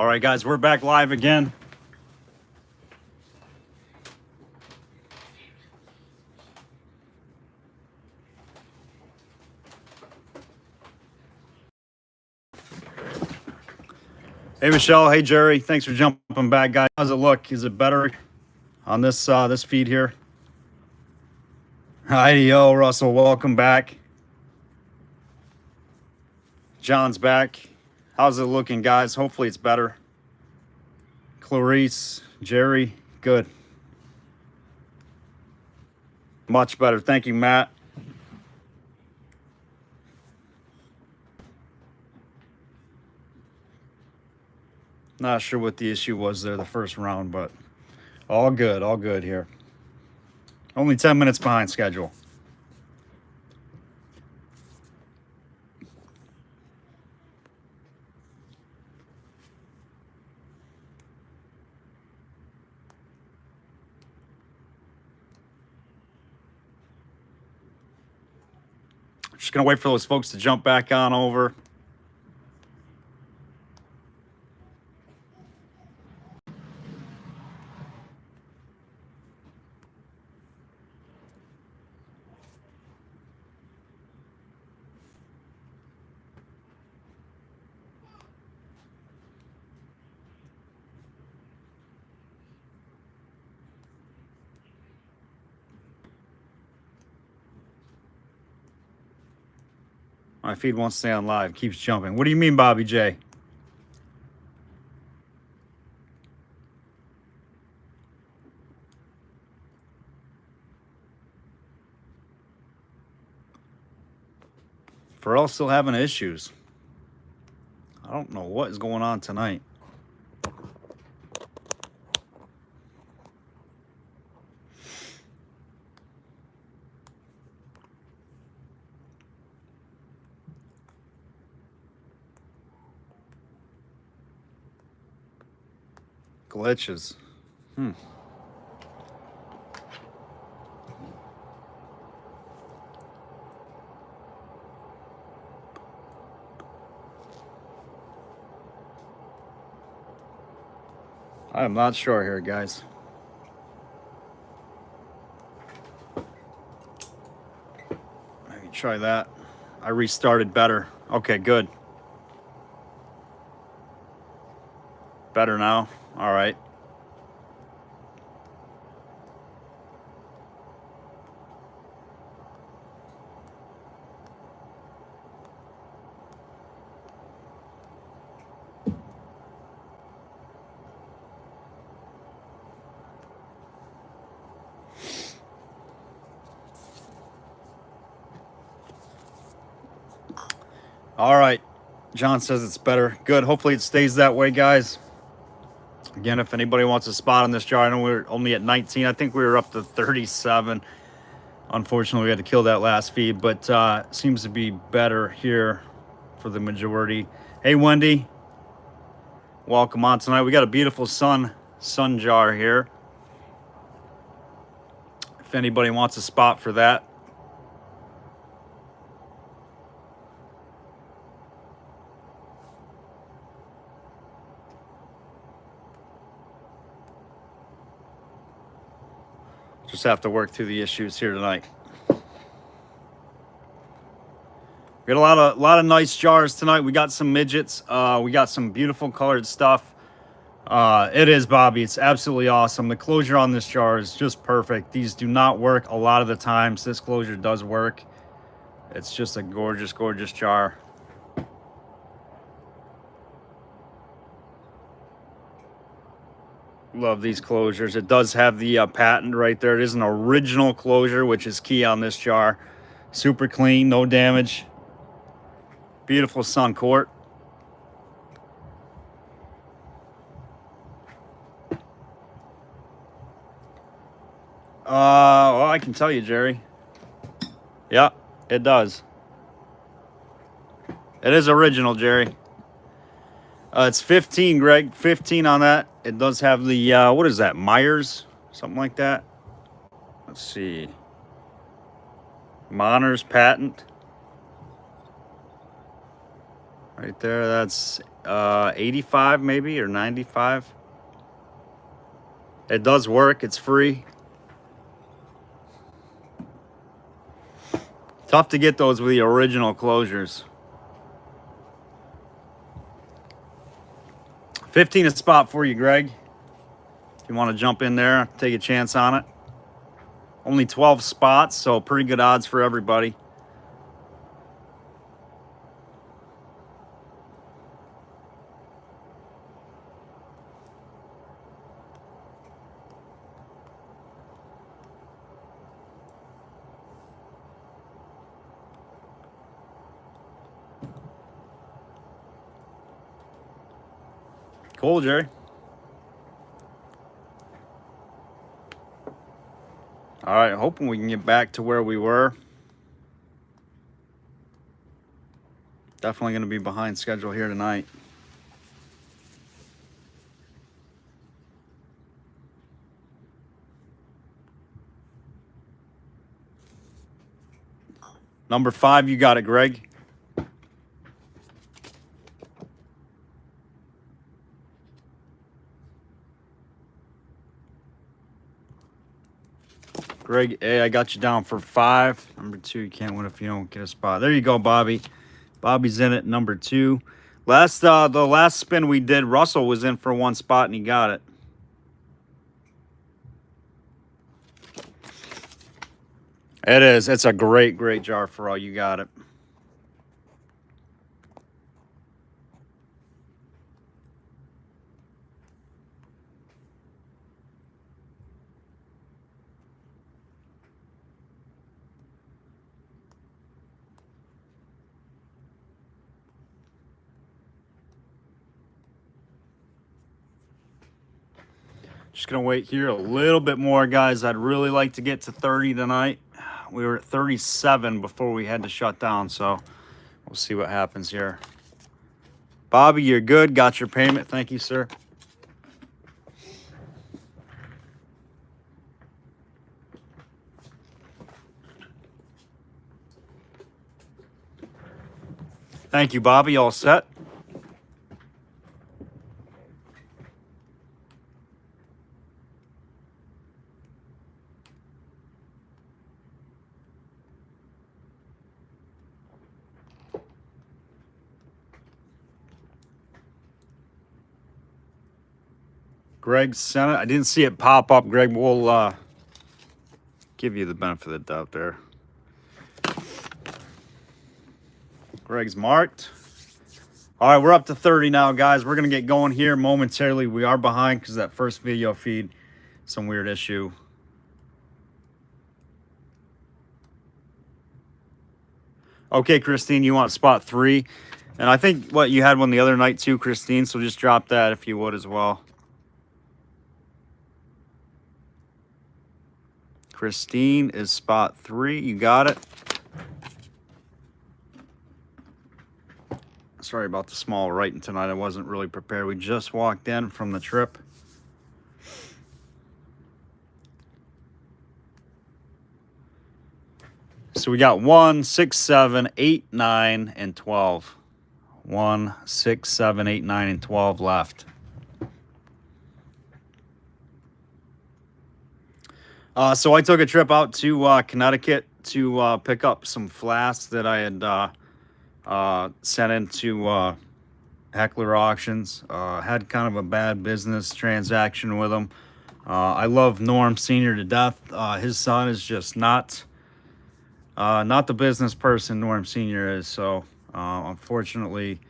All right, guys, we're back live again. Hey, Michelle. Hey, Jerry. Thanks for jumping back, guys. How's it look? Is it better on this this feed here? Hi, yo, Russell. Welcome back. John's back. How's it looking, guys? Hopefully it's better. Clarice, Jerry, good. Much better. Thank you, Matt. Not sure what the issue was there the first round, but all good here. Only 10 minutes behind schedule. Just gonna wait for those folks to jump back on over. My feed won't stay on live, keeps jumping. What do you mean, Bobby J? Pharrell's still having issues. I don't know what is going on tonight. Glitches. I am not sure here, guys. Maybe try that. I restarted better. Okay, good. Better now. All right. All right. John says it's better. Good. Hopefully it stays that way, guys. Again, if anybody wants a spot on this jar, I know we're only at 19. I think we were up to 37. Unfortunately, we had to kill that last feed, but seems to be better here for the majority. Hey, Wendy. Welcome on tonight. We got a beautiful sun jar here. If anybody wants a spot for that. Just have to work through the issues here tonight. We got a lot of nice jars tonight. We got some midgets. We got some beautiful colored stuff. It is, Bobby. It's absolutely awesome. The closure on this jar is just perfect. These do not work a lot of the times. This closure does work. It's just a gorgeous, gorgeous jar. Love these closures. It does have the patent right there. It is an original closure, which is key on this jar. Super clean, no damage. Beautiful sun court. Well, I can tell you, Jerry. Yeah, it does. It is original, Jerry. It's 15, Greg. 15 on that. It does have the, what is that, Myers? Something like that. Let's see. Monner's patent. Right there, that's 85 maybe, or 95. It does work, it's free. Tough to get those with the original closures. 15 a spot for you, Greg. If you want to jump in there, take a chance on it. Only 12 spots, so pretty good odds for everybody. Cool, Jerry. All right, hoping we can get back to where we were. Definitely going to be behind schedule here tonight. Number 5, you got it, Greg. Greg A, I got you down for 5. Number 2, you can't win if you don't get a spot. There you go, Bobby. Bobby's in at number 2. The last spin we did, Russell was in for 1 spot and he got it. It is. It's a great, great jar for all. You got it. Just going to wait here a little bit more, guys. I'd really like to get to 30 tonight. We were at 37 before we had to shut down, so we'll see what happens here. Bobby, you're good. Got your payment. Thank you, sir. Thank you, Bobby. All set. Greg sent it. I didn't see it pop up, Greg. We'll give you the benefit of the doubt there. Greg's marked. All right, we're up to 30 now, guys. We're going to get going here momentarily. We are behind because that first video feed, some weird issue. Okay, Christine, you want spot 3. And I think, what, you had one the other night too, Christine, so just drop that if you would as well. Christine is spot 3. You got it. Sorry about the small writing tonight. I wasn't really prepared. We just walked in from the trip. So we got 1, 6, 7, 8, 9, and 12. 1, 6, 7, 8, 9, and 12 left. So I took a trip out to Connecticut to pick up some flasks that I had sent into Heckler Auctions. Had kind of a bad business transaction with them. I love Norm Sr. to death. His son is just not the business person Norm Sr. is. So unfortunately,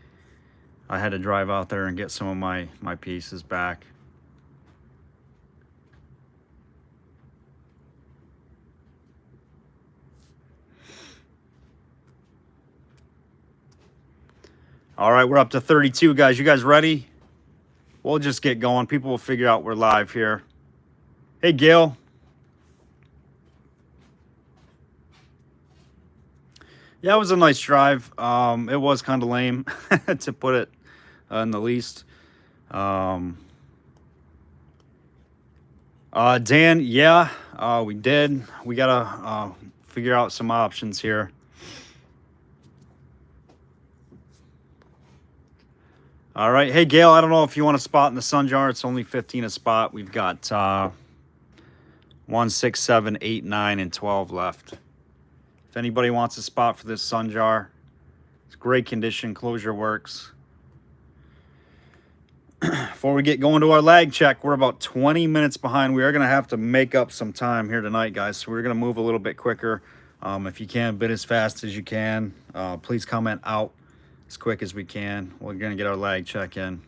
I had to drive out there and get some of my pieces back. All right, we're up to 32, guys. You guys ready? We'll just get going. People will figure out we're live here. Hey, Gail. Yeah, it was a nice drive. It was kind of lame, to put it in the least. Dan, yeah, we did. We got to figure out some options here. All right. Hey, Gail, I don't know if you want a spot in the sun jar. It's only 15 a spot. We've got 1, 6, 7, 8, 9, and 12 left. If anybody wants a spot for this sun jar, it's great condition. Closure works. Before we get going to our lag check, we're about 20 minutes behind. We are going to have to make up some time here tonight, guys. So we're going to move a little bit quicker. If you can, bid as fast as you can. Please comment out as quick as we can. We're going to get our lag check in.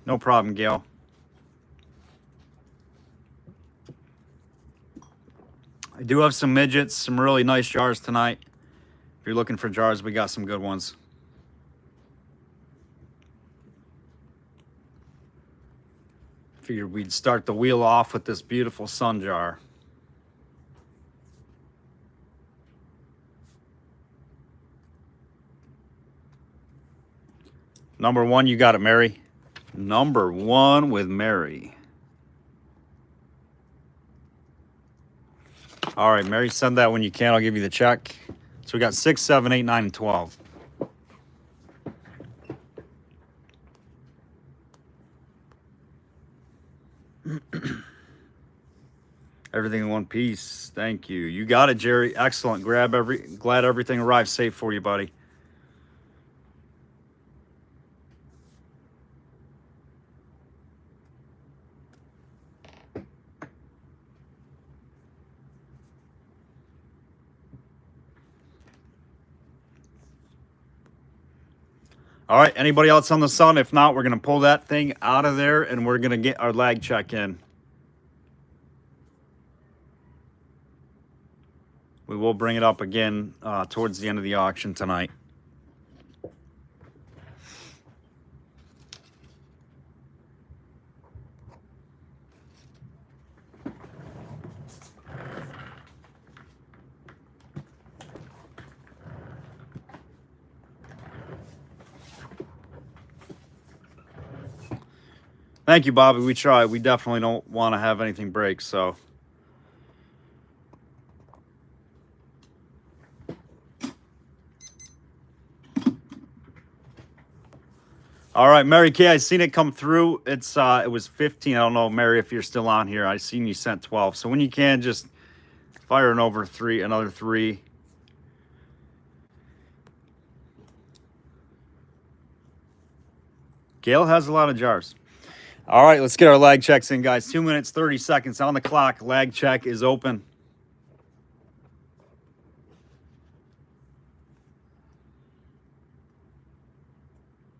No problem, Gail. I do have some midgets, some really nice jars tonight. If you're looking for jars, we got some good ones. Figured we'd start the wheel off with this beautiful sun jar. Number 1, you got it, Mary. Number 1 with Mary. All right, Mary, send that when you can. I'll give you the check. So we got 6, 7, 8, 9, and 12. Everything in one piece. Thank you. You got it, Jerry. Excellent. Glad everything arrived safe for you, buddy. All right, anybody else on the sun? If not, we're going to pull that thing out of there and we're going to get our lag check in. We will bring it up again towards the end of the auction tonight. Thank you, Bobby. We try. We definitely don't want to have anything break, so. All right, Mary Kay, I seen it come through. It was 15. I don't know, Mary, if you're still on here. I seen you sent 12. So when you can, just fire another 3. Gail has a lot of jars. All right, let's get our lag checks in, guys. 2 minutes, 30 seconds on the clock. Lag check is open.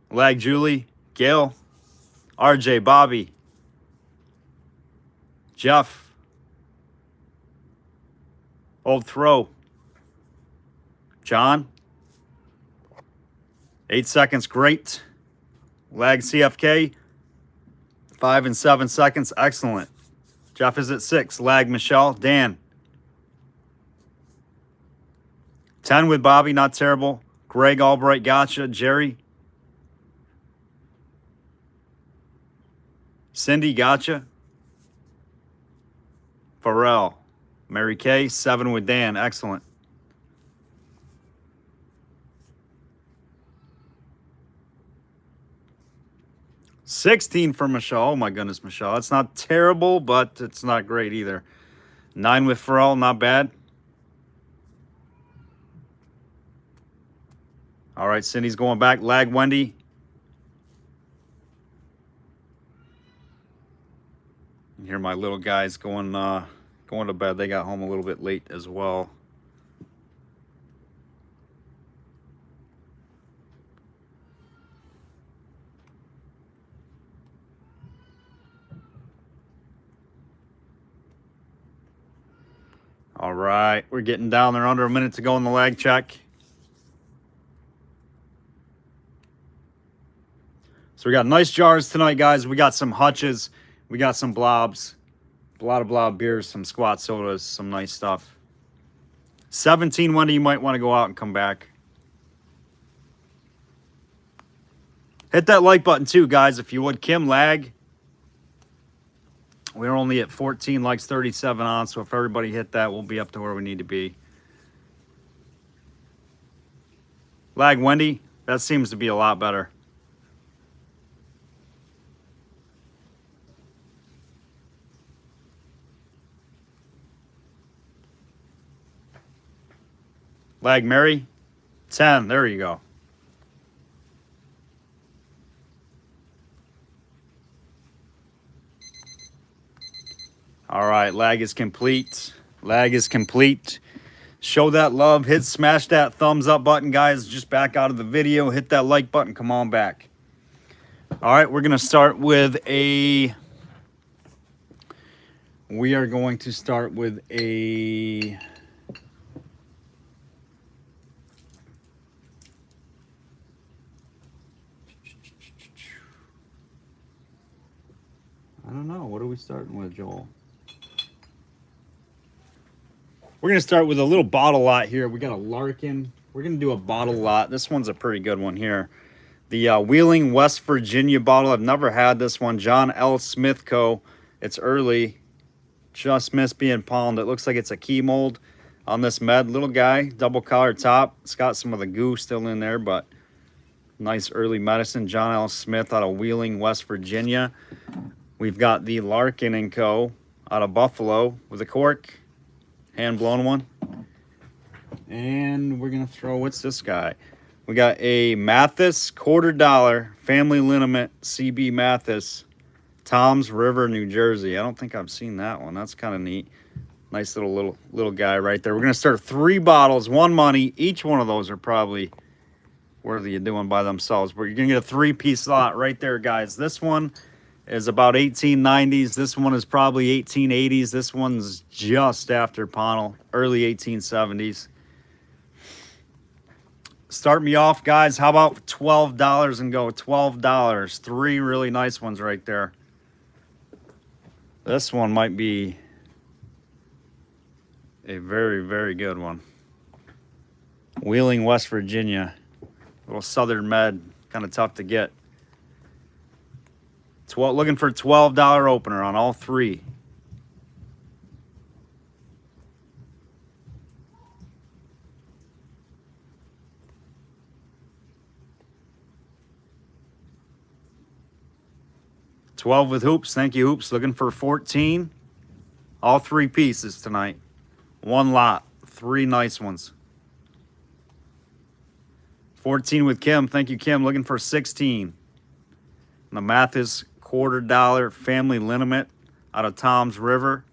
Lag Julie, Gail, RJ, Bobby, Jeff, Old Throw, John. 8 seconds, great. Lag CFK, 5 and 7 seconds, excellent. Jeff is at 6. Lag Michelle, Dan. 10 with Bobby, not terrible. Greg Albright, gotcha. Jerry. Cindy, gotcha. Pharrell. Mary Kay, 7 with Dan, excellent. $16 for Michelle. Oh my goodness, Michelle. It's not terrible, but it's not great either. 9 with Pharrell, not bad. All right, Cindy's going back. Lag Wendy. You hear my little guys going to bed. They got home a little bit late as well. All right, we're getting down there, under a minute to go in the lag check. So we got nice jars tonight, guys. We got some hutches. We got some blobs. A lot of blob beers, some squat sodas, some nice stuff. 17, Wendy, you might want to go out and come back. Hit that like button too, guys, if you would. Kim, lag. We're only at 14 likes, 37 on, so if everybody hit that, we'll be up to where we need to be. Lag Wendy, that seems to be a lot better. Lag Mary, 10. There you go. All right, lag is complete. Lag is complete. Show that love. Smash that thumbs up button, guys. Just back out of the video. Hit that like button. Come on back. All right, we're going to start with a... We are going to start with a... I don't know. What are we starting with, Joel? We're going to start with a little bottle lot here. We got a Larkin. We're going to do a bottle lot. This one's a pretty good one here. The Wheeling, West Virginia bottle. I've never had this one. John L. Smith Co. It's early. Just missed being palmed. It looks like it's a key mold on this med. Little guy, double collar top. It's got some of the goo still in there, but nice early medicine. John L. Smith out of Wheeling, West Virginia. We've got the Larkin & Co. out of Buffalo with a cork. Hand-blown one. And we're going to throw, what's this guy? We got a Mathis $0.25 family liniment CB Mathis, Toms River, New Jersey. I don't think I've seen that one. That's kind of neat. Nice little guy right there. We're going to start 3 bottles, 1 money. Each one of those are probably worthy of doing by themselves. But you're going to get a 3-piece lot right there, guys. This one is about 1890s. This one is probably 1880s. This one's just after Pownell, early 1870s. Start me off, guys. How about $12 and go? $12. 3 really nice ones right there. This one might be a very, very good one. Wheeling, West Virginia. Little Southern med. Kind of tough to get. Looking for $12 opener on all 3. $12 with hoops. Thank you, hoops. Looking for 14. All 3 pieces tonight. 1 lot. 3 nice ones. 14 with Kim. Thank you, Kim. Looking for 16. The Mathis $0.25 family liniment out of Toms River.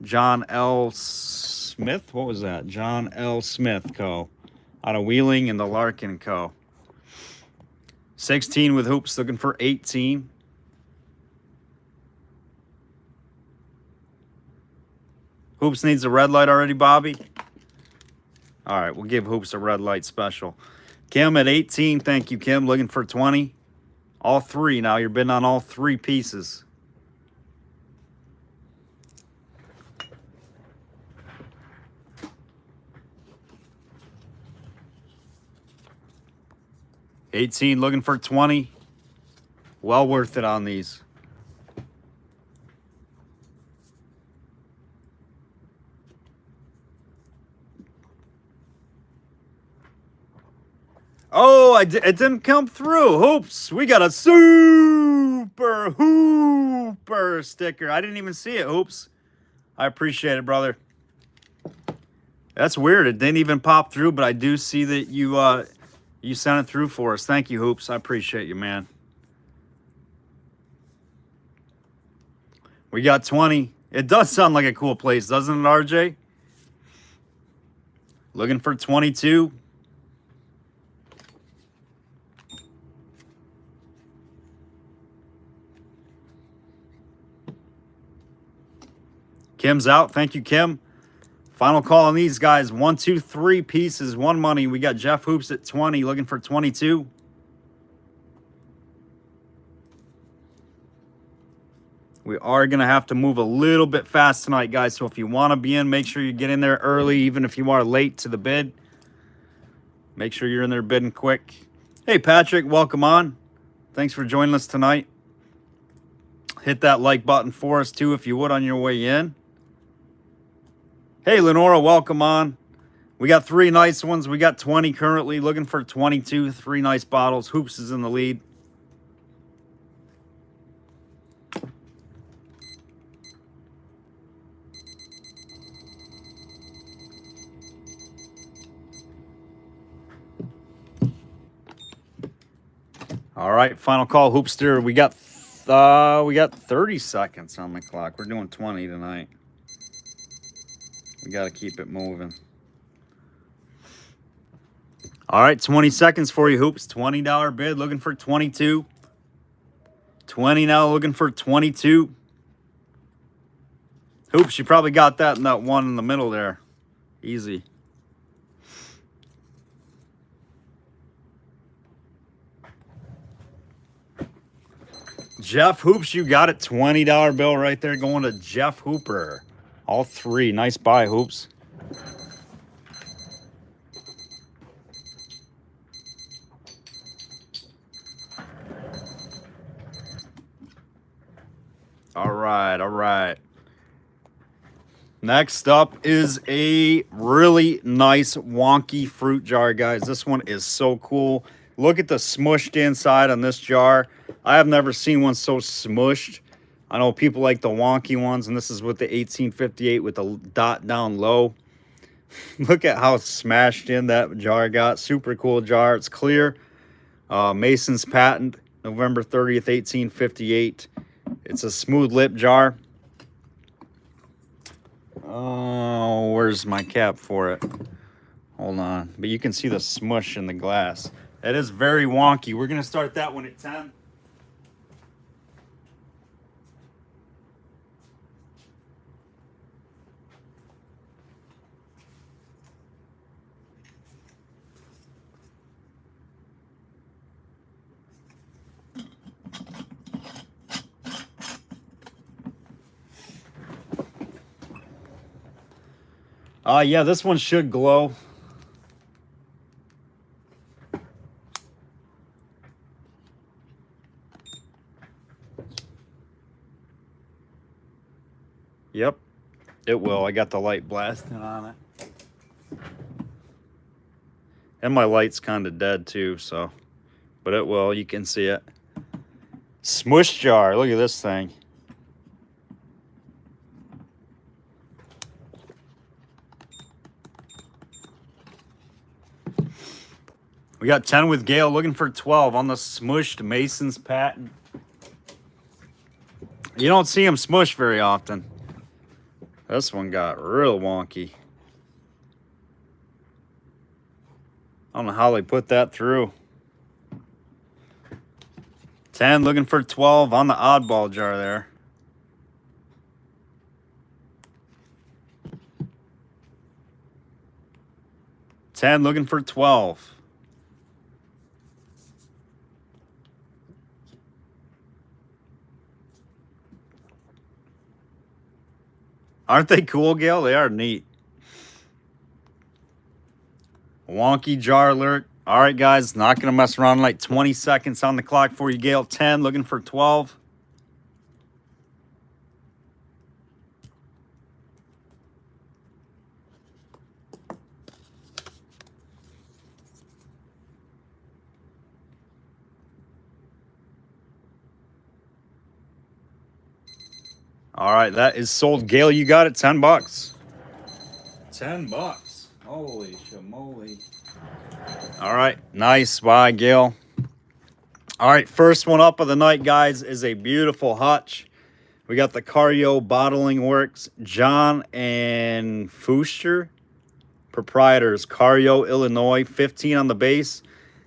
John L. Smith. What was that? John L. Smith Co. out of Wheeling and the Larkin Co. 16 with hoops. Looking for 18. Hoops needs a red light already, Bobby? All right, we'll give Hoops a red light special. Kim at 18. Thank you, Kim. Looking for 20. All 3 now. You're bidding on all 3 pieces. $18 looking for 20. Well worth it on these. Oh, it didn't come through. Hoops, we got a super hooper sticker. I didn't even see it, Hoops. I appreciate it, brother. That's weird. It didn't even pop through, but I do see that you sent it through for us. Thank you, Hoops. I appreciate you, man. We got 20. It does sound like a cool place, doesn't it, RJ? Looking for 22. Kim's out. Thank you, Kim. Final call on these guys. 1, 2, 3 pieces. 1 money. We got Jeff Hoops at 20. Looking for 22. We are going to have to move a little bit fast tonight, guys. So if you want to be in, make sure you get in there early, even if you are late to the bid. Make sure you're in there bidding quick. Hey, Patrick, welcome on. Thanks for joining us tonight. Hit that like button for us, too, if you would, on your way in. Hey, Lenora, welcome on. We got 3 nice ones. We got 20 currently. Looking for 22. 3 nice bottles. Hoops is in the lead. All right, final call, Hoopster. We got 30 seconds on the clock. We're doing 20 tonight. We got to keep it moving. All right, 20 seconds for you, Hoops. $20 bid, looking for 22. 20 now, looking for 22. Hoops, you probably got that in that one in the middle there. Easy. Jeff Hoops, you got it. $20 bill right there going to Jeff Hooper. All three. Nice buy, Hoops. All right, all right. Next up is a really nice wonky fruit jar, guys. This one is so cool. Look at the smushed inside on this jar. I have never seen one so smushed. I know people like the wonky ones, and this is with the 1858 with the dot down low. Look at how smashed in that jar got. Super cool jar. It's clear. Mason's patent, November 30th, 1858. It's a smooth lip jar. Oh, where's my cap for it? Hold on. But you can see the smush in the glass. That is very wonky. We're going to start that one at 10. Yeah, this one should glow. Yep, it will. I got the light blasting on it. And my light's kind of dead too, so. But it will. You can see it. Smush jar. Look at this thing. We got 10 with Gail, looking for 12 on the smushed Mason's patent. You don't see them smush very often. This one got real wonky. I don't know how they put that through. 10, looking for 12 on the oddball jar there. $10, looking for 12. Aren't they cool, Gail? They are neat. Wonky jar alert. All right, guys, not going to mess around. Like 20 seconds on the clock for you, Gail. 10, looking for 12. All right, that is sold. Gail, you got it. 10 bucks. 10 bucks. Holy shamoly. All right, nice. Bye, Gail. All right, first one up of the night, guys, is a beautiful hutch. We got the Cario Bottling Works, John and Fuster, proprietors, Cario, Illinois, 15 on the base.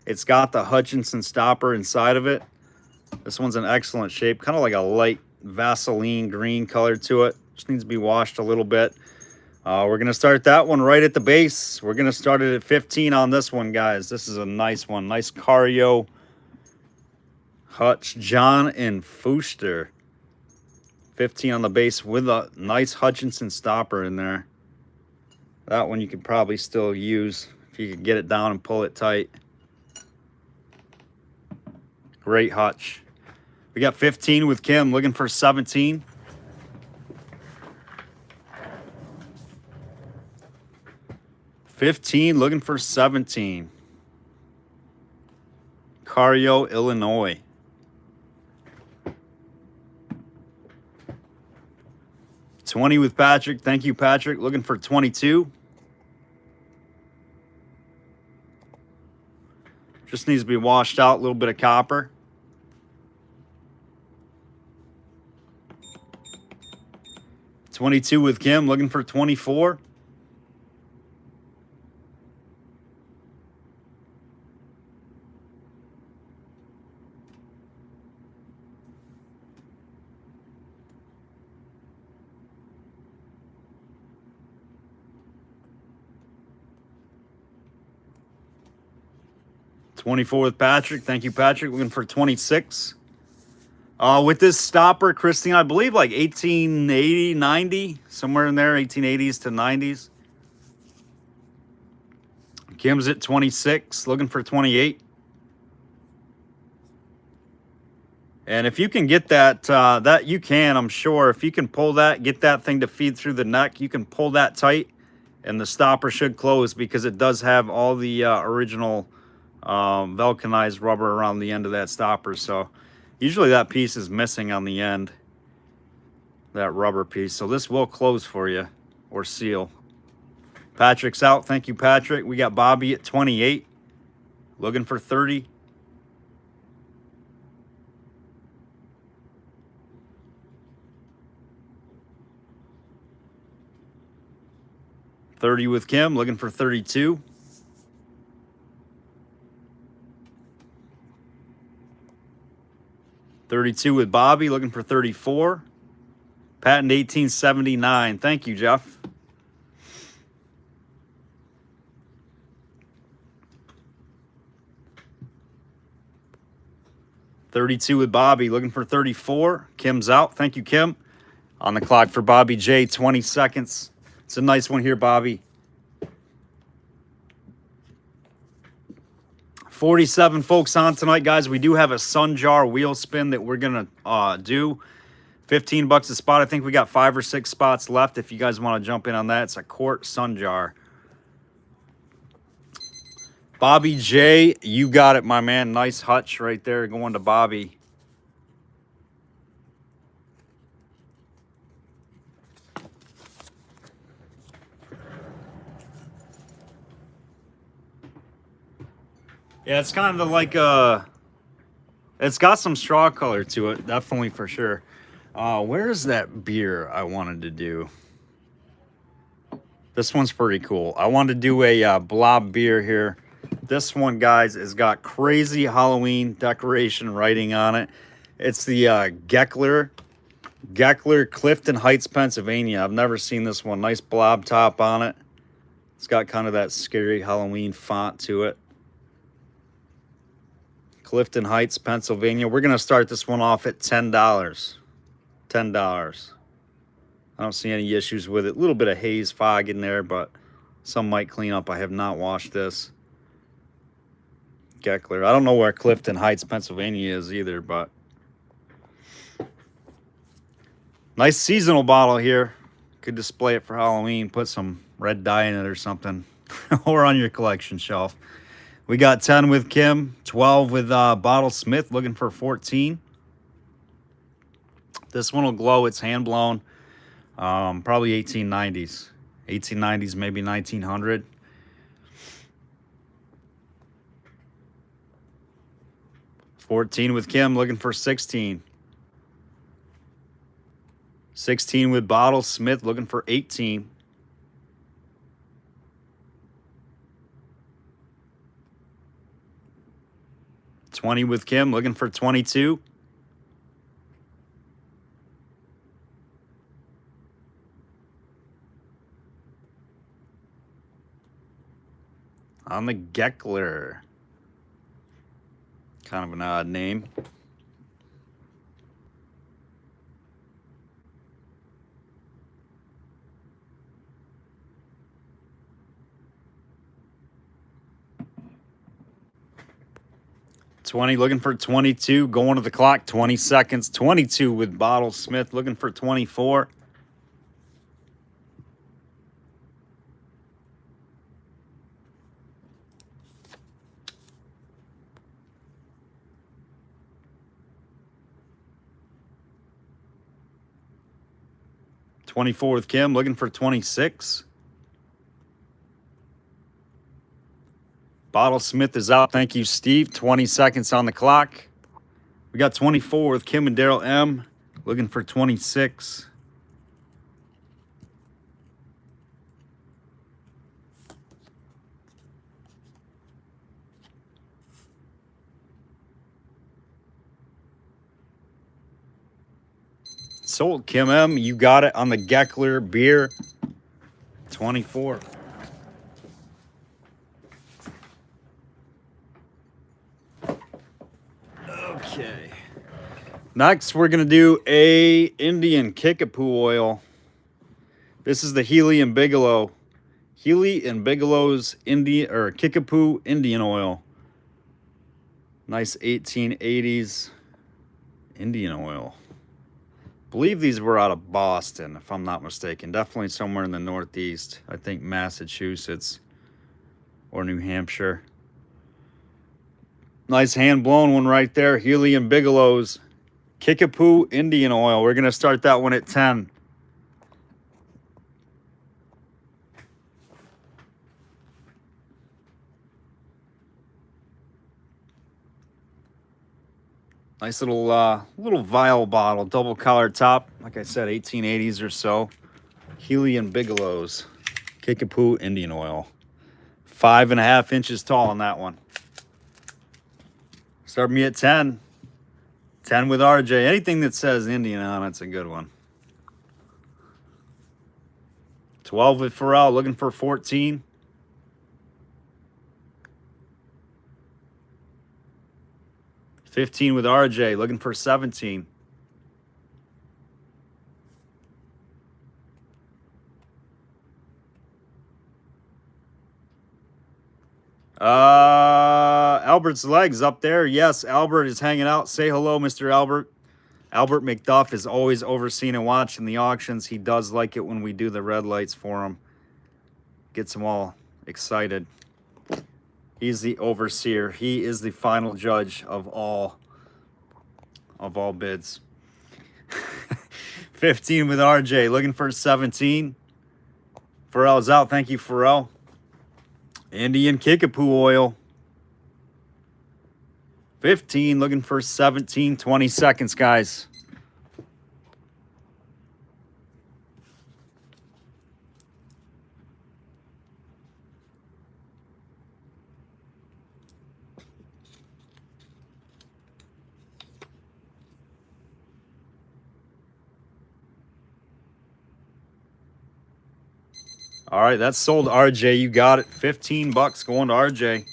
It's got the Hutchinson stopper inside of it. This one's in excellent shape, kind of like a light Vaseline green color to it. Just needs to be washed a little bit. We're going to start that one right at the base. We're going to start it at 15 on this one, guys. This is a nice one. Nice Cario Hutch, John and Fuster. 15 on the base with a nice Hutchinson stopper in there. That one you could probably still use if you could get it down and pull it tight. Great hutch. We got 15 with Kim, looking for 17. $15, looking for 17. Cario, Illinois. $20 with Patrick. Thank you, Patrick. Looking for 22. Just needs to be washed out. A little bit of copper. 22 with Kim, looking for 24. $24 with Patrick. Thank you, Patrick. Looking for 26. With this stopper, Christine, I believe like 1880, 90, somewhere in there, 1880s to 90s. Kim's at 26, looking for 28. And if you can get that, that you can, I'm sure. If you can pull that, get that thing to feed through the neck, you can pull that tight, and the stopper should close because it does have all the original vulcanized rubber around the end of that stopper. So usually that piece is missing on the end, that rubber piece. So this will close for you or seal. Patrick's out. Thank you, Patrick. We got Bobby at 28, looking for 30. $30 with Kim, looking for 32. $32 with Bobby, looking for 34. Patent 1879. Thank you, Jeff. $32 with Bobby, looking for 34. Kim's out. Thank you, Kim. On the clock for Bobby J, 20 seconds. It's a nice one here, Bobby. 47 folks on tonight, guys. We do have a sun jar wheel spin that we're going to do. 15 bucks a spot. I think we got 5 or 6 spots left if you guys want to jump in on that. It's a quart sun jar. Bobby J, you got it, my man. Nice hutch right there going to Bobby. Yeah, it's kind of like it's got some straw color to it, definitely for sure. Where's that beer I wanted to do? This one's pretty cool. I wanted to do a blob beer here. This one, guys, has got crazy Halloween decoration writing on it. It's the Geckler Clifton Heights, Pennsylvania. I've never seen this one. Nice blob top on it. It's got kind of that scary Halloween font to it. Clifton Heights, Pennsylvania. We're going to start this one off at $10. $10. I don't see any issues with it. A little bit of haze fog in there, but some might clean up. I have not washed this. Geckler. I don't know where Clifton Heights, Pennsylvania is either, but nice seasonal bottle here. Could display it for Halloween. Put some red dye in it or something. Or on your collection shelf. We got 10 with Kim, 12 with Bottle Smith, looking for 14. This one will glow. It's hand blown. Probably 1890s. 1890s, maybe 1900. $14 with Kim, looking for 16. 16 with Bottle Smith, looking for 18. $20 with Kim, looking for 22. On the Geckler. Kind of an odd name. $20, looking for 22. Going to the clock, 20 seconds. 22 with Bottle Smith, looking for 24. $24 with Kim, looking for 26. Bottle Smith is out. Thank you, Steve. 20 seconds on the clock. We got 24 with Kim and Daryl M. Looking for 26. Sold. Kim M, you got it on the Geckler beer. 24. Okay. Next, we're going to do a Indian Kickapoo oil. This is the Healy and Bigelow. Healy and Bigelow's Indian or Kickapoo Indian oil. Nice 1880s Indian oil. Believe these were out of Boston, if I'm not mistaken. Definitely somewhere in the Northeast. I think Massachusetts or New Hampshire. Nice hand-blown one right there. Healy and Bigelow's Kickapoo Indian oil. We're going to start that one at 10. Nice little vial bottle, double collar top. Like I said, 1880s or so. Healy and Bigelow's Kickapoo Indian oil. 5.5 inches tall on that one. Start me at 10. 10 with RJ. Anything that says Indian on it's a good one. 12 with Pharrell, looking for 14. 15 with RJ, looking for 17. Albert's legs up there. Yes, Albert is hanging out. Say hello, Mr. Albert. Albert McDuff is always overseeing and watching the auctions. He does like it when we do the red lights for him. Gets them all excited. He's the overseer. He is the final judge of all bids. 15 with RJ, looking for 17. Pharrell's out. Thank you, Pharrell. Indian Kickapoo oil. 15, looking for 17. 20 seconds, guys. All right, that's sold, RJ. You got it. 15 bucks going to RJ.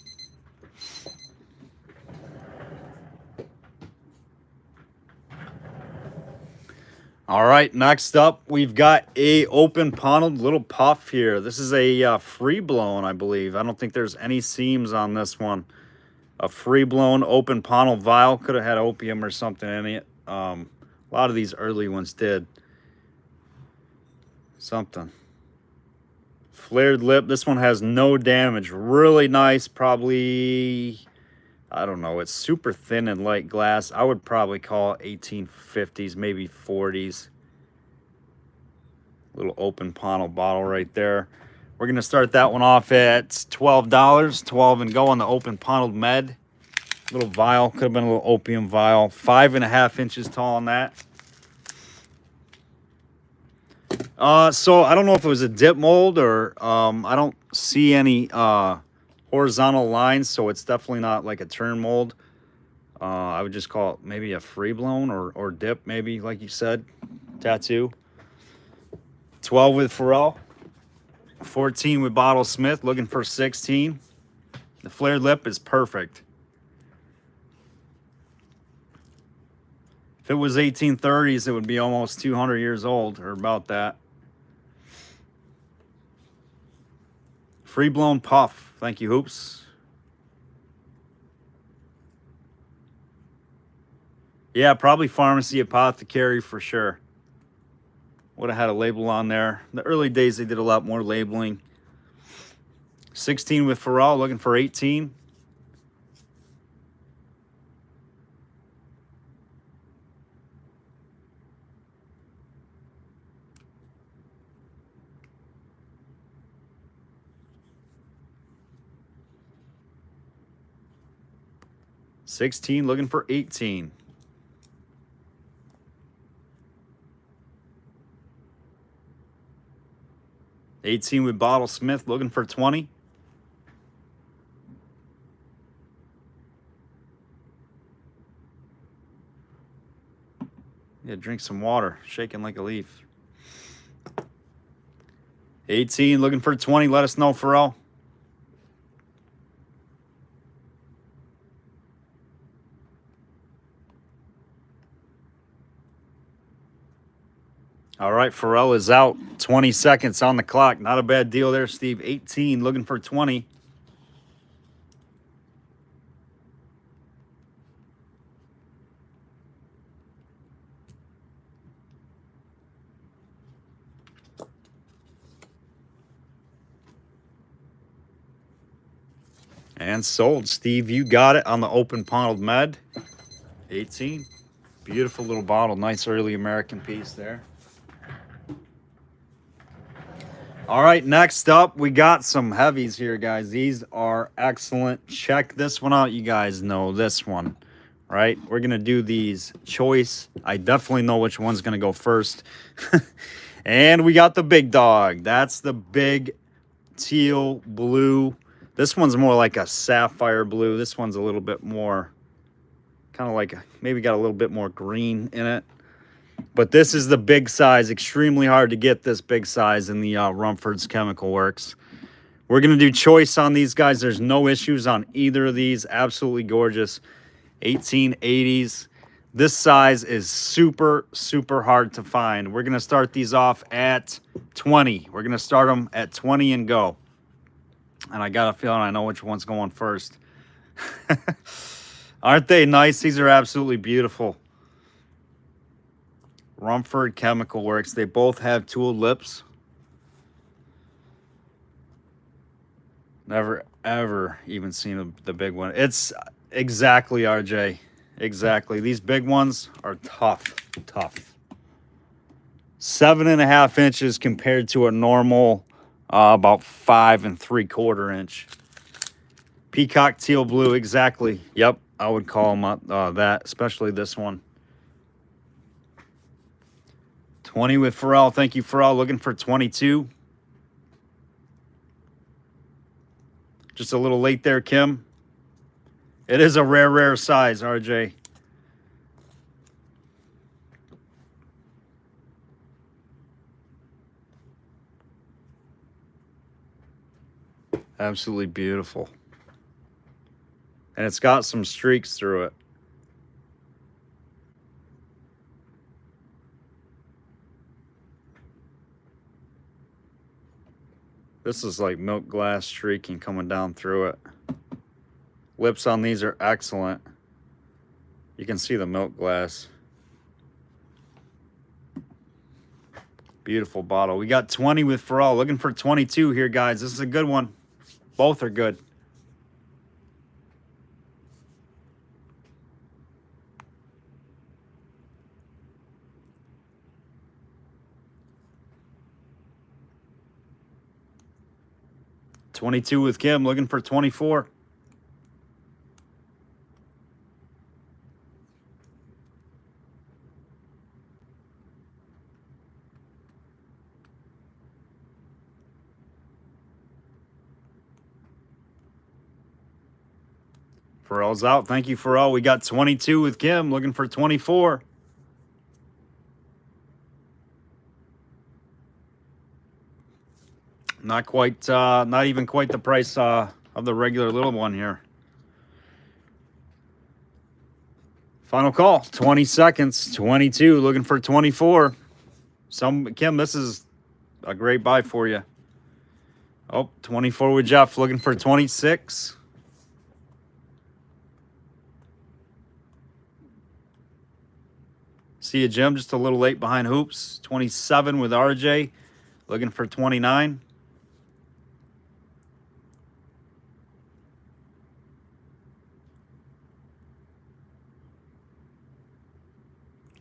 All right, next up, we've got a open paneled little puff here. This is a free blown, I believe. I don't think there's any seams on this one. A free blown open panel vial. Could have had opium or something in it. A lot of these early ones did. Something. Flared lip. This one has no damage. Really nice. Probably, I don't know. It's super thin and light glass. I would probably call it 1850s, maybe 40s. Little open panel bottle right there. We're going to start that one off at $12. 12 and go on the open paneled med. Little vial. Could have been a little opium vial. 5.5 inches tall on that. So I don't know if it was a dip mold or I don't see any horizontal lines, so it's definitely not like a turn mold. I would just call it maybe a free blown or dip, maybe, like you said. Tattoo. 12 with Pharrell. 14 with Bottle Smith, looking for 16. The flared lip is perfect. If it was 1830s, it would be almost 200 years old, or about that. Free blown puff. Thank you, Hoops. Yeah, probably pharmacy apothecary for sure. Would have had a label on there. In the early days, they did a lot more labeling. 16 with Pharrell, looking for 18. $16, looking for 18. $18 with Bottle Smith, looking for 20. Yeah, drink some water. Shaking like a leaf. 18, looking for 20. Let us know, Pharrell. All right, Pharrell is out. 20 seconds on the clock. Not a bad deal there, Steve. 18, looking for 20. And sold. Steve, you got it on the open paneled med. 18. Beautiful little bottle. Nice early American piece there. All right, next up, we got some heavies here, guys. These are excellent. Check this one out. You guys know this one, right? We're going to do these choice. I definitely know which one's going to go first. And we got the big dog. That's the big teal blue. This one's more like a sapphire blue. This one's a little bit more, kind of like, maybe got a little bit more green in it. But this is the big size. Extremely hard to get this big size in the Rumford's Chemical Works. We're going to do choice on these guys. There's no issues on either of these. Absolutely gorgeous. 1880s. This size is super, super hard to find. We're going to start these off at 20. We're going to start them at 20 and go. And I got a feeling I know which one's going first. Aren't they nice? These are absolutely beautiful. Rumford Chemical Works. They both have tooled lips. Never, ever even seen the big one. It's exactly, RJ. Exactly. These big ones are tough, tough. 7.5 inches compared to a normal about 5 3/4 inch. Peacock teal blue, exactly. Yep, I would call them that, especially this one. 20 with Pharrell. Thank you, Pharrell. Looking for 22. Just a little late there, Kim. It is a rare, rare size, RJ. Absolutely beautiful. And it's got some streaks through it. This is like milk glass streaking coming down through it. Lips on these are excellent. You can see the milk glass. Beautiful bottle. We got 20 with Pharrell. Looking for 22 here, guys. This is a good one. Both are good. $22 with Kim. Looking for 24. Pharrell's out. Thank you, Pharrell. We got 22 with Kim. Looking for 24. Not quite, not even quite the price of the regular little one here. Final call. 20 seconds. 22. Looking for 24. Kim, this is a great buy for you. Oh, 24 with Jeff. Looking for 26. See you, Jim. Just a little late behind hoops. 27 with RJ. Looking for 29.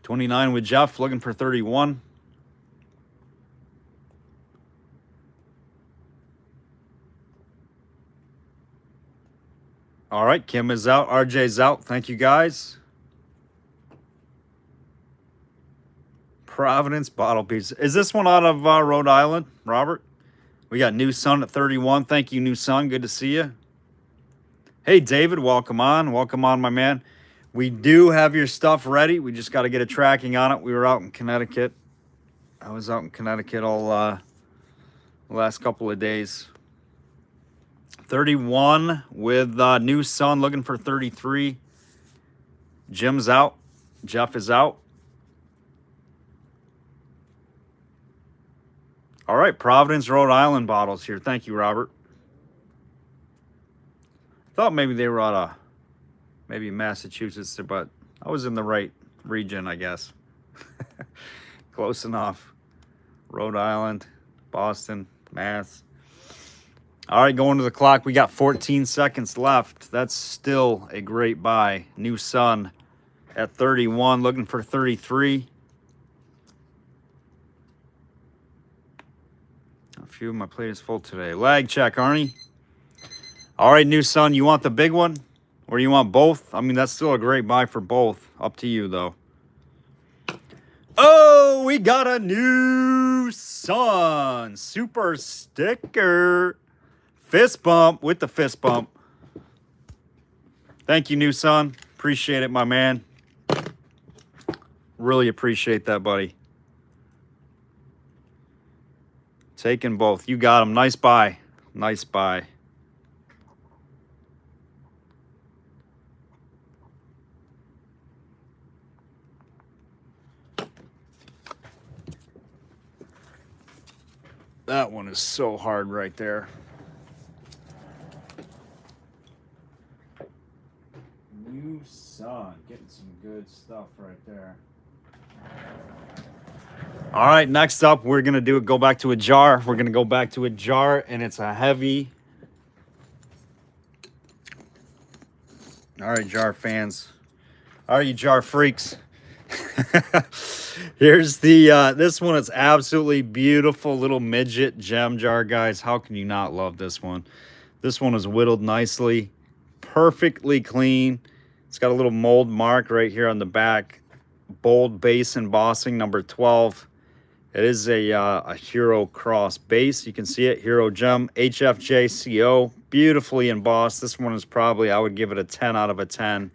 $29 with Jeff. Looking for 31. All right, Kim is out. RJ's out. Thank you, guys. Providence bottle piece. Is this one out of Rhode Island, Robert? We got New Sun at 31. Thank you, New Sun. Good to see you. Hey, David, welcome on. Welcome on, my man. We do have your stuff ready. We just got to get a tracking on it. We were out in Connecticut. I was out in Connecticut all the last couple of days. 31 with New Sun looking for 33. Jim's out. Jeff is out. All right, Providence, Rhode Island bottles here. Thank you, Robert. Thought maybe they were out of maybe Massachusetts, but I was in the right region, I guess. Close enough. Rhode Island, Boston, Mass. All right, going to the clock. We got 14 seconds left. That's still a great buy. New Sun at 31, looking for 33. A few of my plate is full today. Lag check, Arnie. All right, New Sun, you want the big one or you want both? I mean, that's still a great buy for both. Up to you, though. Oh, we got a New Sun super sticker. Fist bump with the fist bump. Thank you, New Sun. Appreciate it, my man. Really appreciate that, buddy. Taking both. You got them. Nice buy. Nice buy. That one is so hard right there. New Sun. Getting some good stuff right there. All right, next up, we're going to go back to a jar. We're going to go back to a jar, and it's a heavy. All right, jar fans. All right, you jar freaks. Here's the, this one is absolutely beautiful little midget gem jar, guys. How can you not love this one? This one is whittled nicely, perfectly clean. It's got a little mold mark right here on the back. Bold base embossing, number 12. It is a Hero Cross base. You can see it, Hero Gem, HFJCO, beautifully embossed. This one is probably, I would give it a 10 out of a 10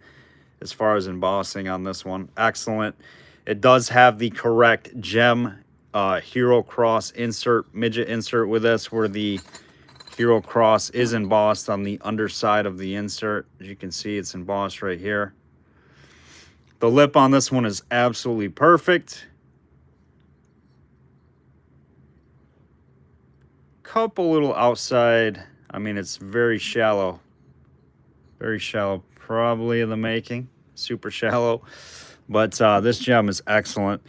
as far as embossing on this one. Excellent. It does have the correct gem Hero Cross insert, midget insert with this, where the Hero Cross is embossed on the underside of the insert. As you can see, it's embossed right here. The lip on this one is absolutely perfect. Couple little outside. I mean, it's very shallow. Very shallow, probably in the making. Super shallow. But this gem is excellent.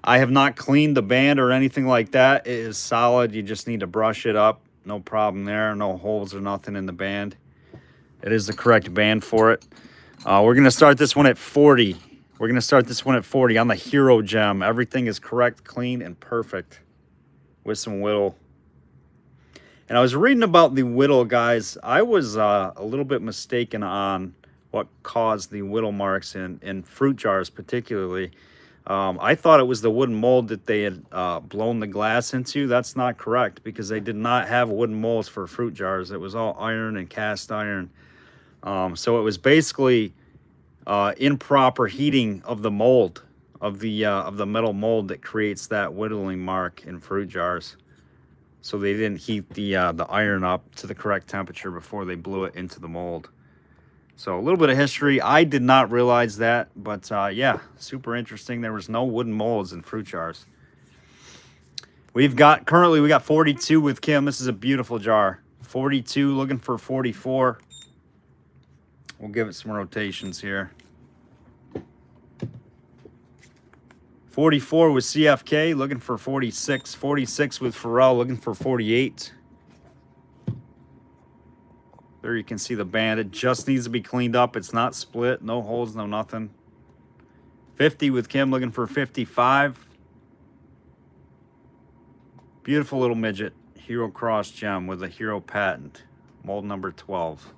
I have not cleaned the band or anything like that. It is solid. You just need to brush it up. No problem there. No holes or nothing in the band. It is the correct band for it. We're going to start this one at 40. We're going to start this one at 40 on the Hero Gem. Everything is correct, clean, and perfect with some whittle. And I was reading about the whittle, guys. I was a little bit mistaken on what caused the whittle marks in fruit jars particularly. I thought it was the wooden mold that they had blown the glass into. That's not correct, because they did not have wooden molds for fruit jars. It was all iron and cast iron. So it was basically improper heating of the mold, of the metal mold, that creates that whittling mark in fruit jars. So they didn't heat the iron up to the correct temperature before they blew it into the mold. So a little bit of history. I did not realize that, but yeah, super interesting. There was no wooden molds in fruit jars. Currently we got 42 with Kim. This is a beautiful jar. 42, looking for 44. We'll give it some rotations here. 44 with CFK, looking for 46. 46 with Pharrell, looking for 48. There you can see the band. It just needs to be cleaned up. It's not split. No holes, no nothing. 50 with Kim, looking for 55. Beautiful little midget. Hero Cross Gem with a Hero patent. Mold number 12.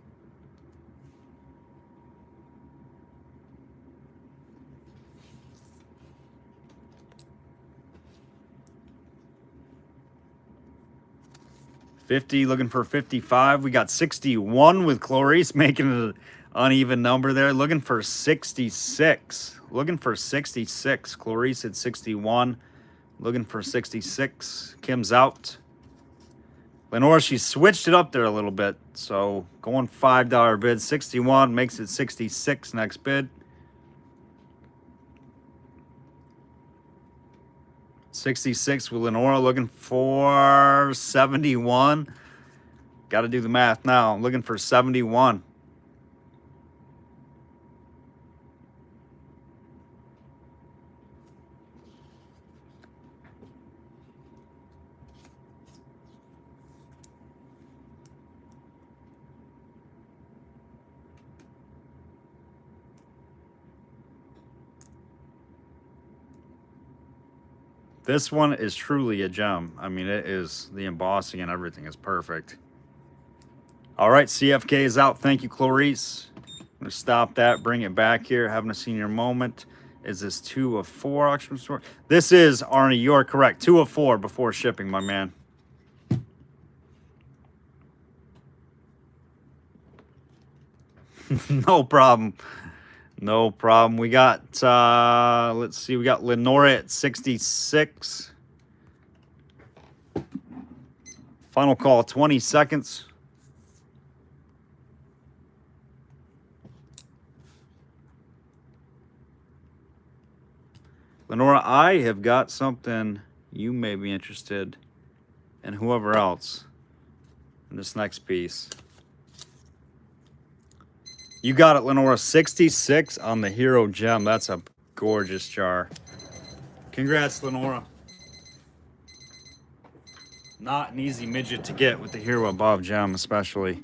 $50, looking for 55. We got 61 with Clarice, making it uneven number there. Looking for 66. Looking for 66. Clarice at 61. Looking for 66. Kim's out. Lenora, she switched it up there a little bit. So going $5 bid. 61 makes it 66 next bid. 66 with Lenora, looking for 71. Got to do the math now. Looking for 71. This one is truly a gem. I mean, it is, the embossing and everything is perfect. All right, CFK is out. Thank you, Clarice. I'm going to stop that, bring it back here. Having a senior moment. Is this 2 of 4 auction store? This is, Arnie, you're correct. 2 of 4 before shipping, my man. No problem. No problem. We got, let's see, we got Lenora at 66. Final call, 20 seconds. Lenora, I have got something you may be interested in, whoever else, in this next piece. You got it, Lenora. 66 on the Hero Gem. That's a gorgeous jar. Congrats, Lenora. Not an easy midget to get with the Hero Above Gem, especially.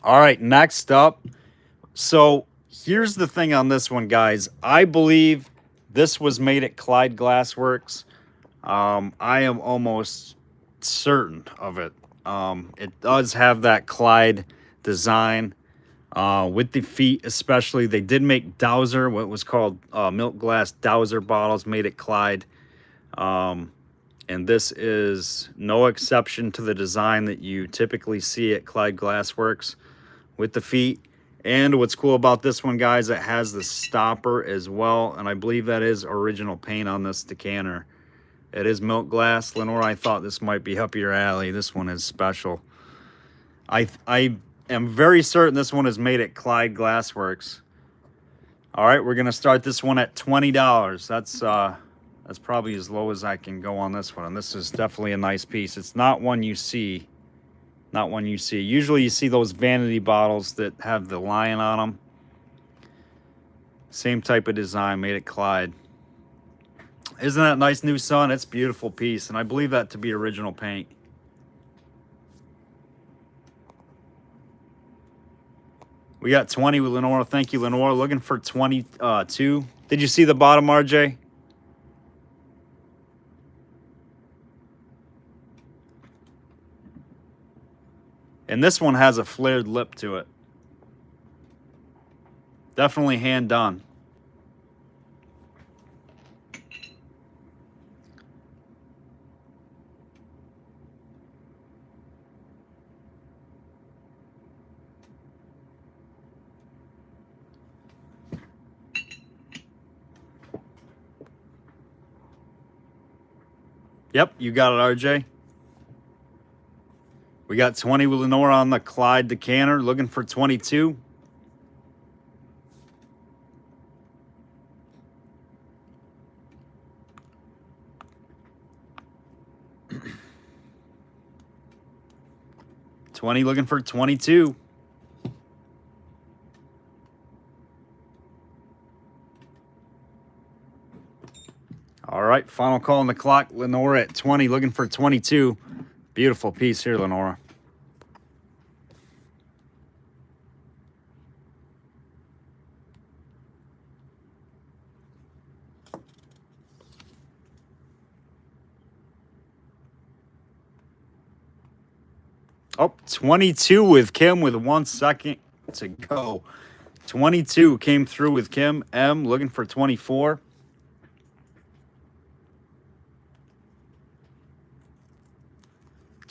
All right, next up. So here's the thing on this one, guys. I believe this was made at Clyde Glassworks. I am almost certain of it. It does have that Clyde design with the feet, especially. They did make Dowser, what was called milk glass Dowser bottles made at Clyde. And this is no exception to the design that you typically see at Clyde Glassworks with the feet. And what's cool about this one, guys, it has the stopper as well. And I believe that is original paint on this decanter. It is milk glass. Lenora, I thought this might be up your alley. This one is special. I am very certain this one is made at Clyde Glassworks. All right, we're going to start this one at $20. That's probably as low as I can go on this one. And this is definitely a nice piece. It's not one you see. Not one you see. Usually you see those vanity bottles that have the lion on them. Same type of design, made at Clyde. Isn't that nice, new son? It's a beautiful piece, and I believe that to be original paint. We got 20 with Lenora. Thank you, Lenora. Looking for 22. Did you see the bottom, RJ? And this one has a flared lip to it. Definitely hand done. Yep, you got it, RJ. We got 20 with Lenora on the Clyde decanter, looking for 22. $20 looking for 22. All right, final call on the clock. Lenora at 20, looking for 22. Beautiful piece here, Lenora. Oh, 22 with Kim with 1 second to go. 22 came through with Kim. M looking for 24.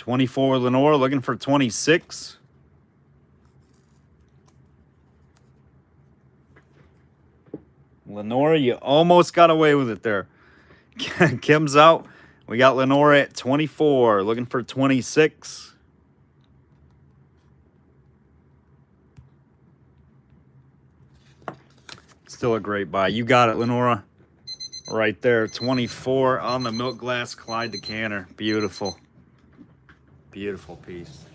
24 Lenore, looking for 26. Lenora, you almost got away with it there. Kim's out. We got Lenora at 24, looking for 26. Still a great buy. You got it, Lenora. Right there, 24 on the milk glass Clyde decanter. Beautiful. Beautiful piece.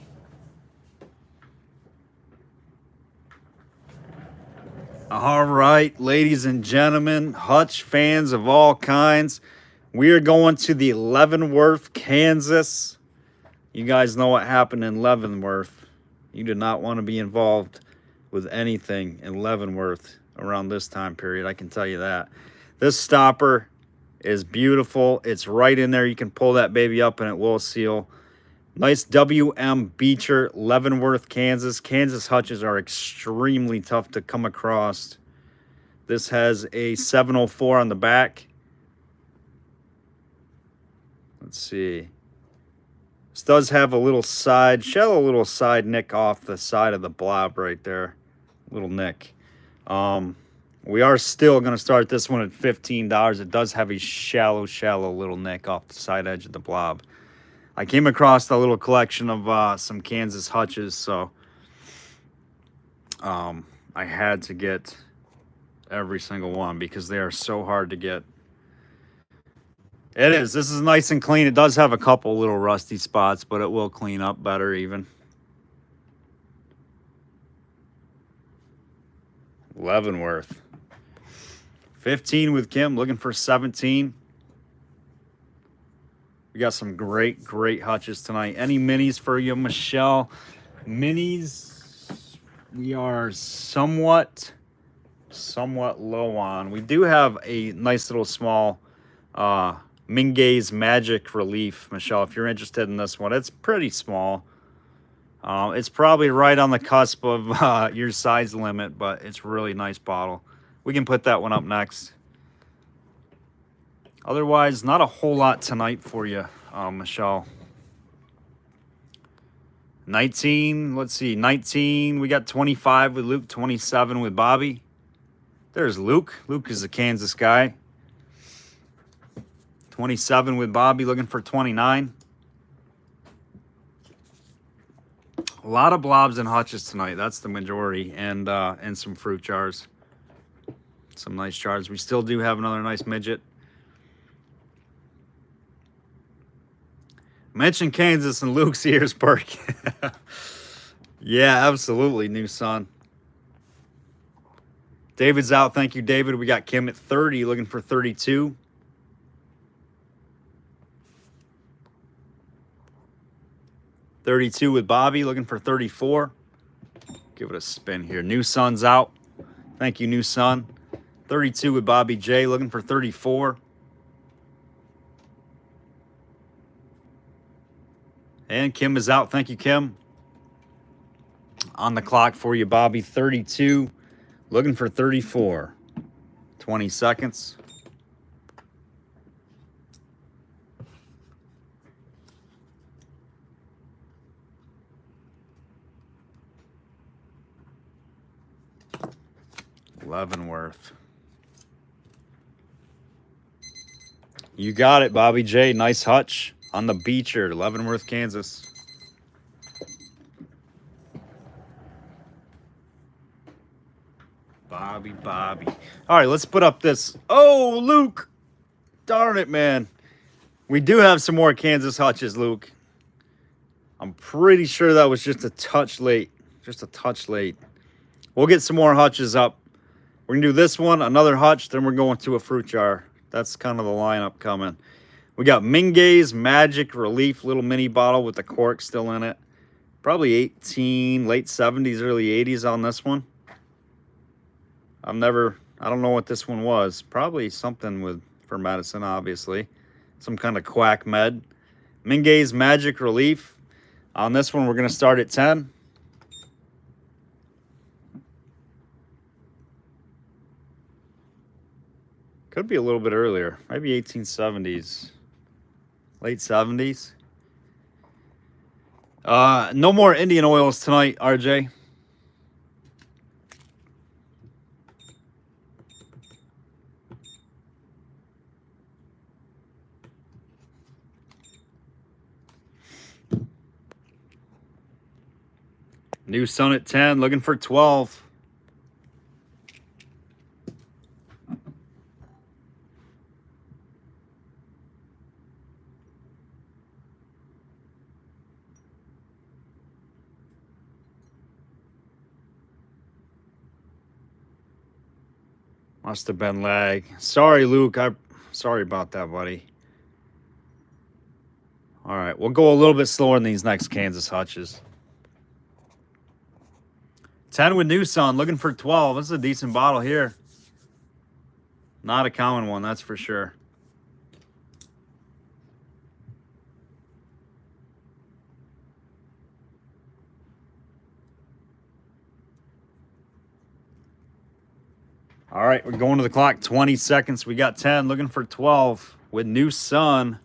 All right, ladies and gentlemen, Hutch fans of all kinds, we are going to the Leavenworth, Kansas. You guys know what happened in Leavenworth. You did not want to be involved with anything in Leavenworth around this time period, I can tell you that. This stopper is beautiful. It's right in there. You can pull that baby up and it will seal. Nice WM Beecher, Leavenworth, Kansas. Kansas hutches are extremely tough to come across. This has a 704 on the back. Let's see. This does have a little shallow little side nick off the side of the blob right there. Little nick. We are still going to start this one at $15. It does have a shallow little nick off the side edge of the blob. I came across a little collection of some Kansas hutches, so I had to get every single one because they are so hard to get. It is. This is nice and clean. It does have a couple little rusty spots, but it will clean up better even. Leavenworth. 15 with Kim, looking for 17. We got some great hutches tonight. Any minis for you, Michelle? Minis, we are somewhat low on. We do have a nice little small Mingay's Magic Relief, Michelle, if you're interested in this one. It's pretty small. It's probably right on the cusp of your size limit, but it's a really nice bottle. We can put that one up next. Otherwise, not a whole lot tonight for you, Michelle. 19, let's see, 19. We got 25 with Luke, 27 with Bobby. There's Luke. Luke is a Kansas guy. 27 with Bobby, looking for 29. A lot of blobs and hutches tonight. That's the majority, and some fruit jars. Some nice jars. We still do have another nice midget. Mention Kansas and Luke's ears perk. Yeah, absolutely, new son. David's out. Thank you, David. We got Kim at 30, looking for 32. $32 with Bobby, looking for 34. Give it a spin here. New son's out. Thank you, new son. 32 with Bobby J, looking for 34. And Kim is out. Thank you, Kim. On the clock for you, Bobby. 32. Looking for 34. 20 seconds. Leavenworth. You got it, Bobby J. Nice hutch on the Beecher, Leavenworth, Kansas. Bobby. All right, let's put up this. Oh, Luke. Darn it, man. We do have some more Kansas hutches, Luke. I'm pretty sure that was just a touch late. Just a touch late. We'll get some more hutches up. We're going to do this one, another hutch, then we're going to a fruit jar. That's kind of the lineup coming. We got Mingay's Magic Relief, little mini bottle with the cork still in it. Probably 18, late 70s, early 80s on this one. I don't know what this one was. Probably something for medicine, obviously. Some kind of quack med. Mingay's Magic Relief. On this one, we're going to start at 10. Could be a little bit earlier. Maybe 1870s. Late 70s. No more Indian oils tonight, RJ. New Sun at 10, looking for 12. Must have been lag. Sorry, Luke. Sorry about that, buddy. All right, we'll go a little bit slower in these next Kansas hutches. 10 with New Sun, looking for 12. This is a decent bottle here. Not a common one, that's for sure. All right, we're going to the clock. 20 seconds. We got 10, looking for 12 with New Sun.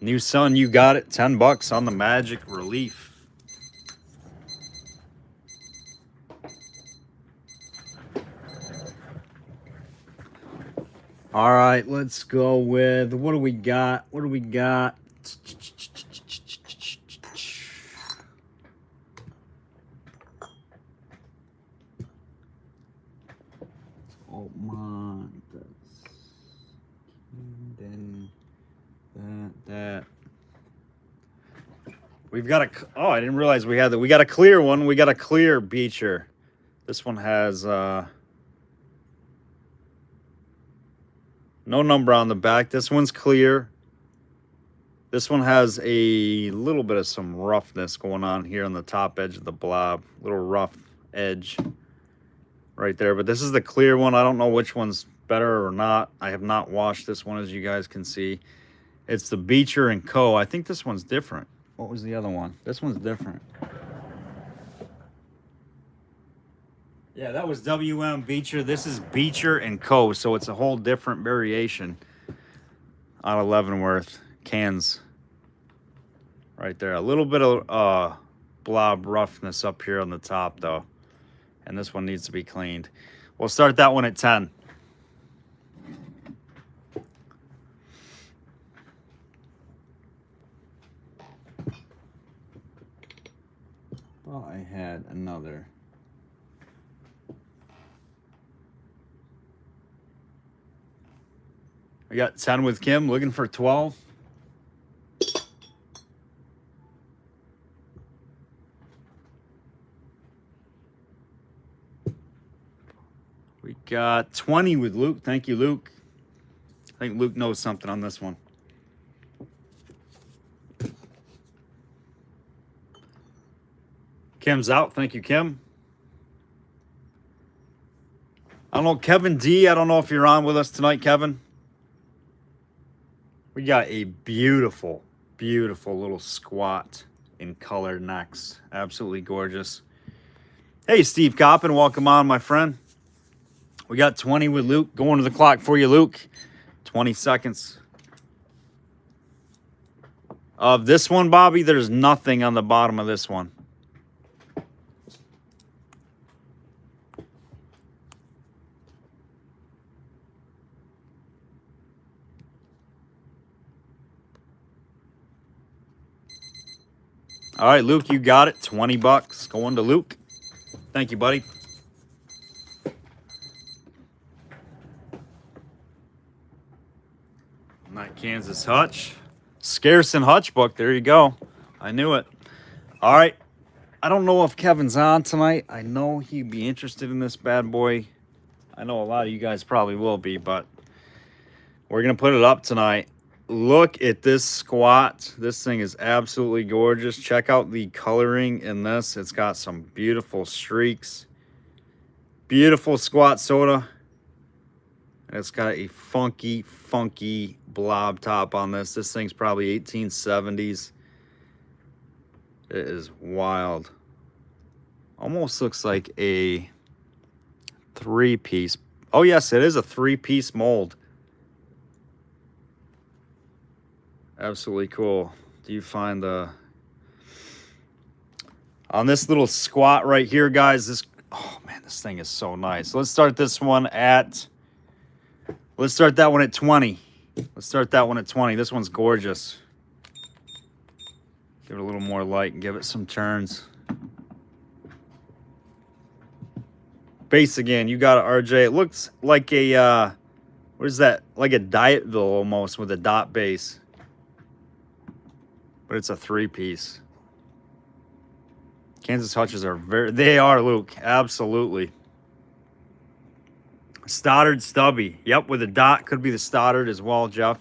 New Sun, you got it. $10 on the Magic Relief. All right, let's go with, what do we got? What do we got? Oh my, that. We've got a, oh, I didn't realize we had that. We got a clear one. We got a clear Beecher. This one has no number on the back. This one's clear. This one has a little bit of some roughness going on here on the top edge of the blob. Little rough edge right there. But this is the clear one. I don't know which one's better or not. I have not washed this one, as you guys can see. It's the Beecher & Co. I think this one's different. What was the other one? This one's different. Yeah, that was WM Beecher. This is Beecher & Co. So it's a whole different variation out of Leavenworth cans. Right there. A little bit of blob roughness up here on the top, though. And this one needs to be cleaned. We'll start that one at 10. Well, I had another. I got 10 with Kim, looking for 12. We got 20 with Luke. Thank you, Luke. I think Luke knows something on this one. Kim's out. Thank you, Kim. I don't know, Kevin D. I don't know if you're on with us tonight, Kevin. We got a beautiful, beautiful little squat in color next. Absolutely gorgeous. Hey, Steve Coppin. Welcome on, my friend. We got 20 with Luke. Going to the clock for you, Luke. 20 seconds. Of this one, Bobby, there's nothing on the bottom of this one. All right, Luke, you got it. $20 going to Luke. Thank you, buddy. Not Kansas Hutch. Scarce and Hutch book. There you go. I knew it. All right. I don't know if Kevin's on tonight. I know he'd be interested in this bad boy. I know a lot of you guys probably will be, but we're going to put it up tonight. Look at this squat. This thing is absolutely gorgeous. Check out the coloring in this. It's got some beautiful streaks. Beautiful squat soda. And it's got a funky, funky blob top on this. This thing's probably 1870s. It is wild. Almost looks like a 3-piece. Oh, yes, it is a 3-piece mold. Absolutely cool. Do you find the... On this little squat right here, guys, this... Oh, man, this thing is so nice. Let's start this one at... Let's start that one at 20. Let's start that one at 20. This one's gorgeous. Give it a little more light and give it some turns. Base again, you got it, RJ. It looks like a, what is that? Like a Dietville almost with a dot base. But it's a 3-piece. Kansas hutches are they are, Luke. Absolutely. Stoddard stubby. Yep, with a dot. Could be the Stoddard as well, Jeff.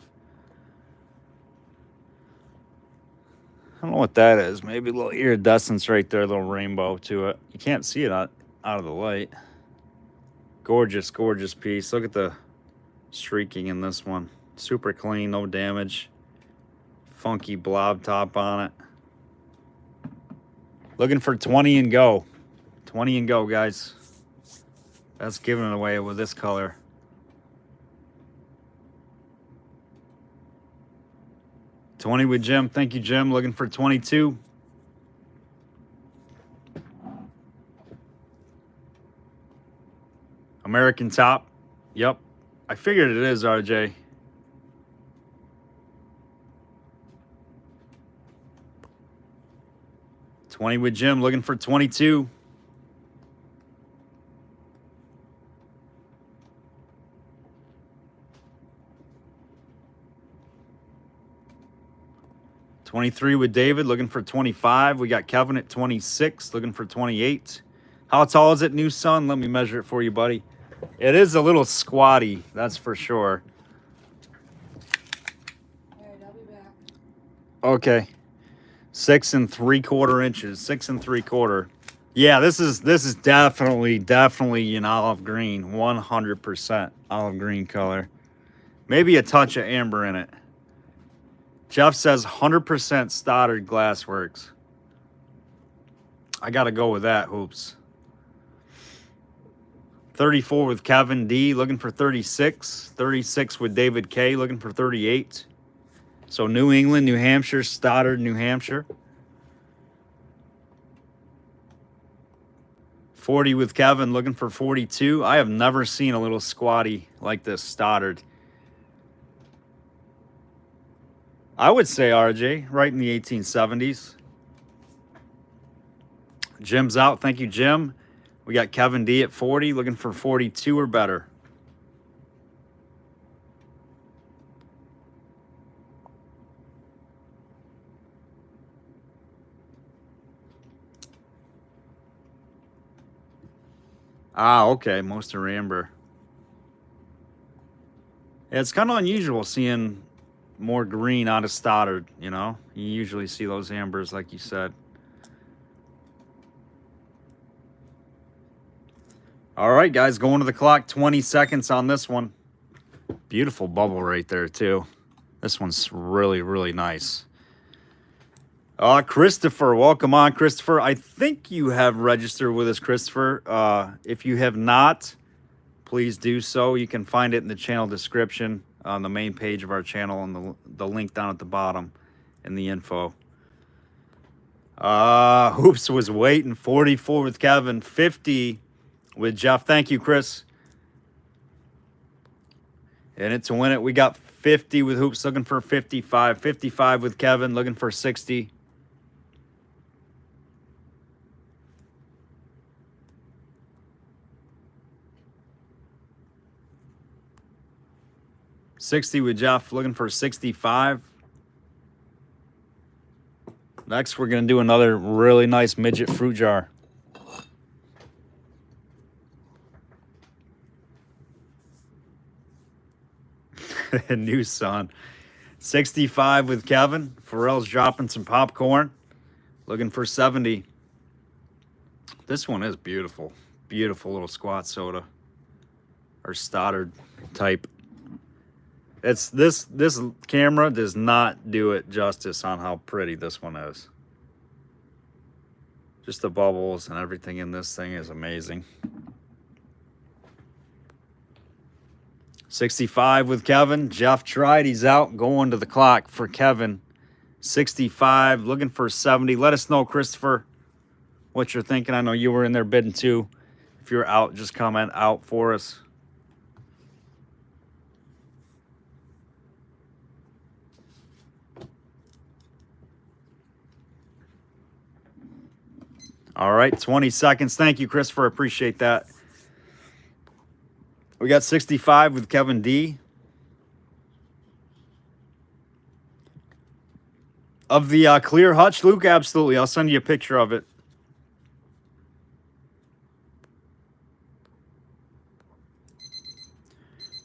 I don't know what that is. Maybe a little iridescence right there, a little rainbow to it. You can't see it out of the light. Gorgeous, gorgeous piece. Look at the streaking in this one. Super clean, no damage. Funky blob top on it. Looking for 20 and go. 20 and go, guys. That's giving it away with this color. $20 with Jim. Thank you, Jim. Looking for 22. American top. Yep. I figured it is, RJ. $20 with Jim. Looking for 22. $23 with David, looking for 25. We got Kevin at 26, looking for 28. How tall is it, new son? Let me measure it for you, buddy. It is a little squatty, that's for sure. All right, I'll be back. Okay. 6 3/4 inches. 6 3/4. Yeah, this is definitely an olive green. 100% olive green color. Maybe a touch of amber in it. Jeff says 100% Stoddard Glassworks. I got to go with that, Hoops. 34 with Kevin D, looking for 36. 36 with David K, looking for 38. So New England, New Hampshire, Stoddard, New Hampshire. 40 with Kevin, looking for 42. I have never seen a little squatty like this Stoddard. I would say RJ, right in the 1870s. Jim's out. Thank you, Jim. We got Kevin D at 40, looking for 42 or better. Ah, okay, Moster Amber. Yeah, it's kind of unusual seeing more green out of Stoddard, you know? You usually see those ambers, like you said. All right, guys, going to the clock. 20 seconds on this one. Beautiful bubble right there, too. This one's really, really nice. Christopher, welcome on, Christopher. I think you have registered with us, Christopher. If you have not, please do so. You can find it in the channel description on the main page of our channel and the link down at the bottom in the info. Hoops was waiting. 44 with Kevin, 50 with Jeff. Thank you, Chris. In it to win it, we got 50 with Hoops, looking for 55. 55 with Kevin, looking for 60. $60 with Jeff, looking for 65. Next, we're going to do another really nice midget fruit jar. New son. 65 with Kevin. Pharrell's dropping some popcorn. Looking for 70. This one is beautiful. Beautiful little squat soda. Or Stoddard type. It's this camera does not do it justice on how pretty this one is. Just the bubbles and everything in this thing is amazing. 65 with Kevin. Jeff tried. He's out. Going to the clock for Kevin. 65. Looking for 70. Let us know, Christopher, what you're thinking. I know you were in there bidding too. If you're out, just comment out for us. All right, 20 seconds. Thank you, Christopher. Appreciate that. We got 65 with Kevin D. Of the clear hutch, Luke, absolutely. I'll send you a picture of it.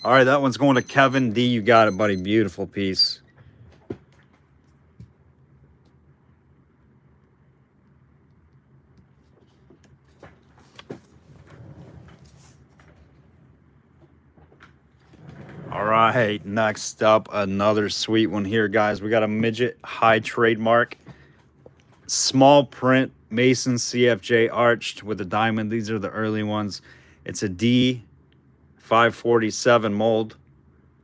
All right, that one's going to Kevin D. You got it, buddy. Beautiful piece. All right, next up, another sweet one here, guys. We got a midget high trademark, small print, Mason CFJ arched with a diamond. These are the early ones. It's a D547 mold.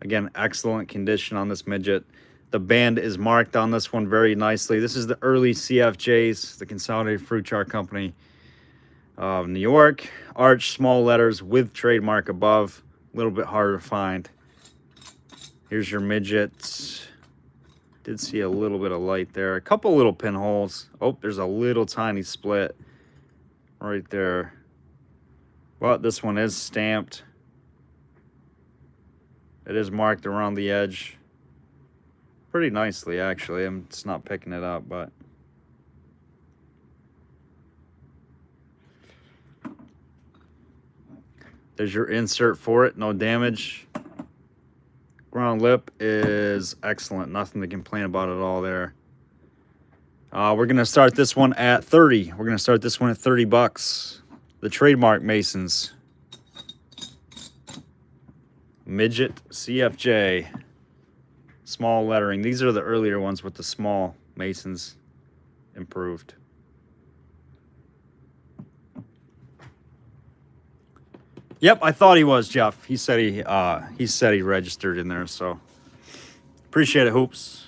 Again, excellent condition on this midget. The band is marked on this one very nicely. This is the early CFJs, the Consolidated Fruit Jar Company of New York. Arched, small letters with trademark above. A little bit harder to find. Here's your midget. Did see a little bit of light there. A couple little pinholes. Oh, there's a little tiny split right there. But this one is stamped. It is marked around the edge. Pretty nicely, actually. I'm just not picking it up, but... There's your insert for it. No damage. Ground lip is excellent. Nothing to complain about at all there. We're going to start this one at 30. We're going to start this one at 30 bucks. The trademark Masons. Midget CFJ. Small lettering. These are the earlier ones with the small Masons improved. Yep, I thought he was, Jeff. He said he registered in there, so appreciate it, Hoops.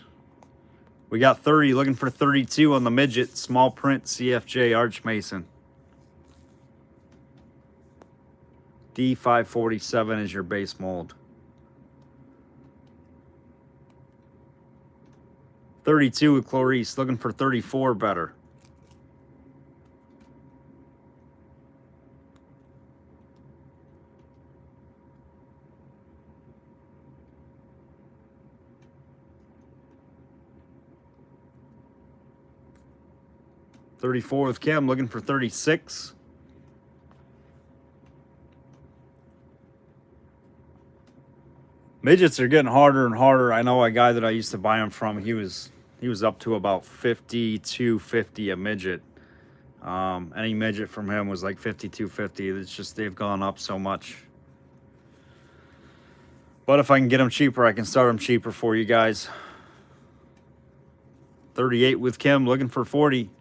We got 30, looking for 32 on the midget, small print CFJ Arch Mason. D547 is your base mold. 32 with Clarice, looking for 34 better. $34 with Kim, looking for 36. Midgets are getting harder and harder. I know a guy that I used to buy them from, he was up to about 52.50 a midget. Any midget from him was like 52.50. It's just they've gone up so much. But if I can get them cheaper, I can start them cheaper for you guys. 38 with Kim, looking for 40.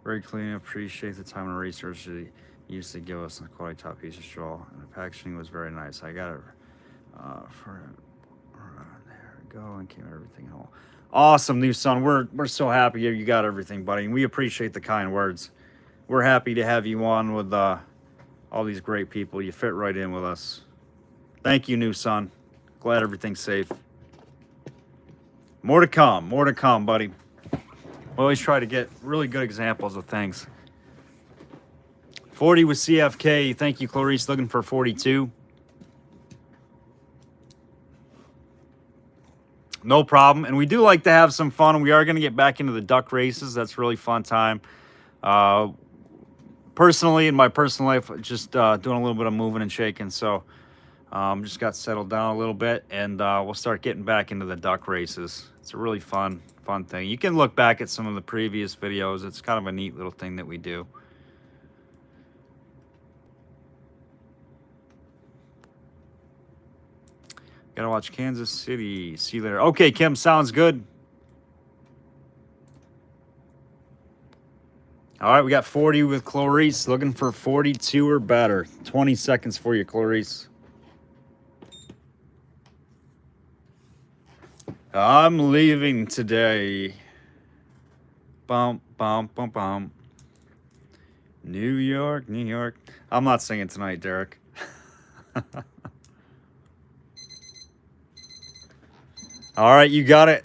Very clean. Appreciate the time and research that he used to give us a quality top piece of straw. And the packaging was very nice. I got it there we go, and came everything home. Awesome, new son. We're so happy you got everything, buddy. And we appreciate the kind words. We're happy to have you on with all these great people. You fit right in with us. Thank you, new son. Glad everything's safe. More to come, buddy. We always try to get really good examples of things. 40 with CFK. Thank you, Clarice. Looking for 42. No problem. And we do like to have some fun. We are going to get back into the duck races. That's really fun time. Personally, in my personal life, just doing a little bit of moving and shaking. So just got settled down a little bit. And we'll start getting back into the duck races. It's a really fun thing. You can look back at some of the previous videos. It's kind of a neat little thing that we do. Gotta watch Kansas City. See you later. Okay, Kim, sounds good. All right, we got 40 with Clarice, looking for 42 or better. 20 seconds for you, Clarice. I'm leaving today. Bum, bum, bum, bum. New York, New York. I'm not singing tonight, Derek. All right, you got it.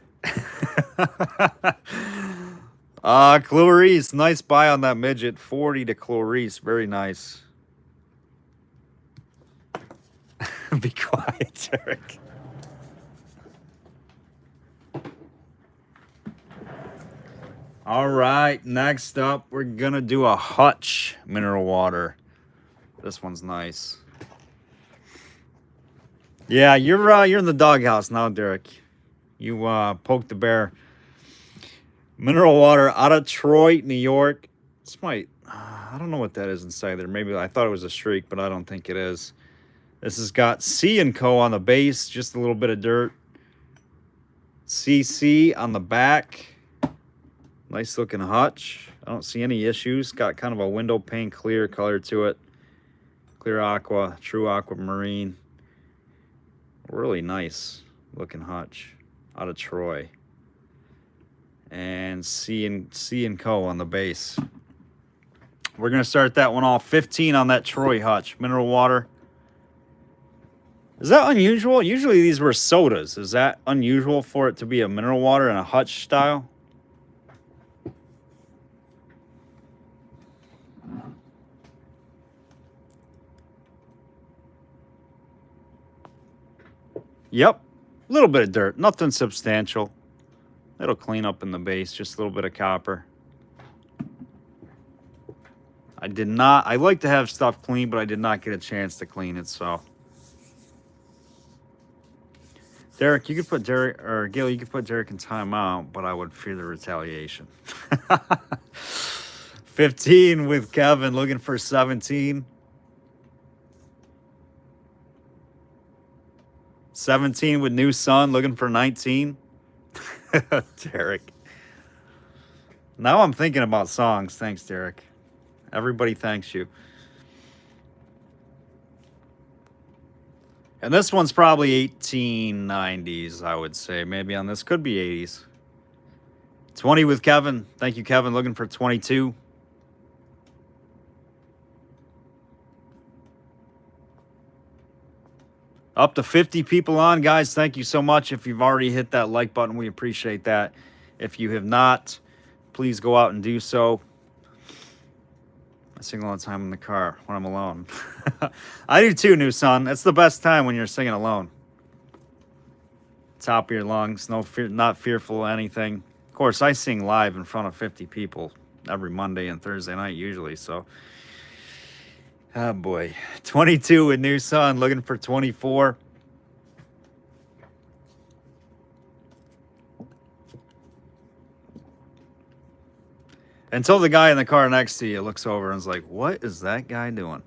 Clarice, nice buy on that midget. 40 to Clarice, very nice. Be quiet, Derek. All right, next up, we're gonna do a Hutch mineral water. This one's nice. Yeah, you're in the doghouse now, Derek. You poked the bear. Mineral water out of Troy, New York. This might, I don't know what that is inside there. Maybe I thought it was a streak, but I don't think it is. This has got C&Co on the base, just a little bit of dirt. CC on the back. Nice looking Hutch. I don't see any issues. Got kind of a window pane clear color to it. Clear aqua, true aquamarine. Really nice looking Hutch out of Troy. And C&Co on the base. We're going to start that one off. 15 on that Troy Hutch. Mineral water. Is that unusual? Usually these were sodas. Is that unusual for it to be a mineral water and a Hutch style? Yep. A little bit of dirt. Nothing substantial. It'll clean up in the base. Just a little bit of copper. I like to have stuff clean, but I did not get a chance to clean it, so. Derek, you could put Derek, or Gail, you could put Derek in timeout, but I would fear the retaliation. 15 with Kevin, looking for 17. 17 with New Sun, looking for 19. Derek. Now I'm thinking about songs. Thanks, Derek. Everybody thanks you. And this one's probably 1890s, I would say. Maybe on this. Could be 80s. 20 with Kevin. Thank you, Kevin. Looking for 22. Up to 50 people on, guys. Thank you so much. If you've already hit that like button, we appreciate that. If you have not, please go out and do so. I sing all the time in the car when I'm alone. I do too, New Sun. It's the best time when you're singing alone. Top of your lungs, no fear, not fearful of anything. Of course, I sing live in front of 50 people every Monday and Thursday night usually, so. Oh boy. 22 with New Sun, looking for 24. Until the guy in the car next to you looks over and is like, what is that guy doing?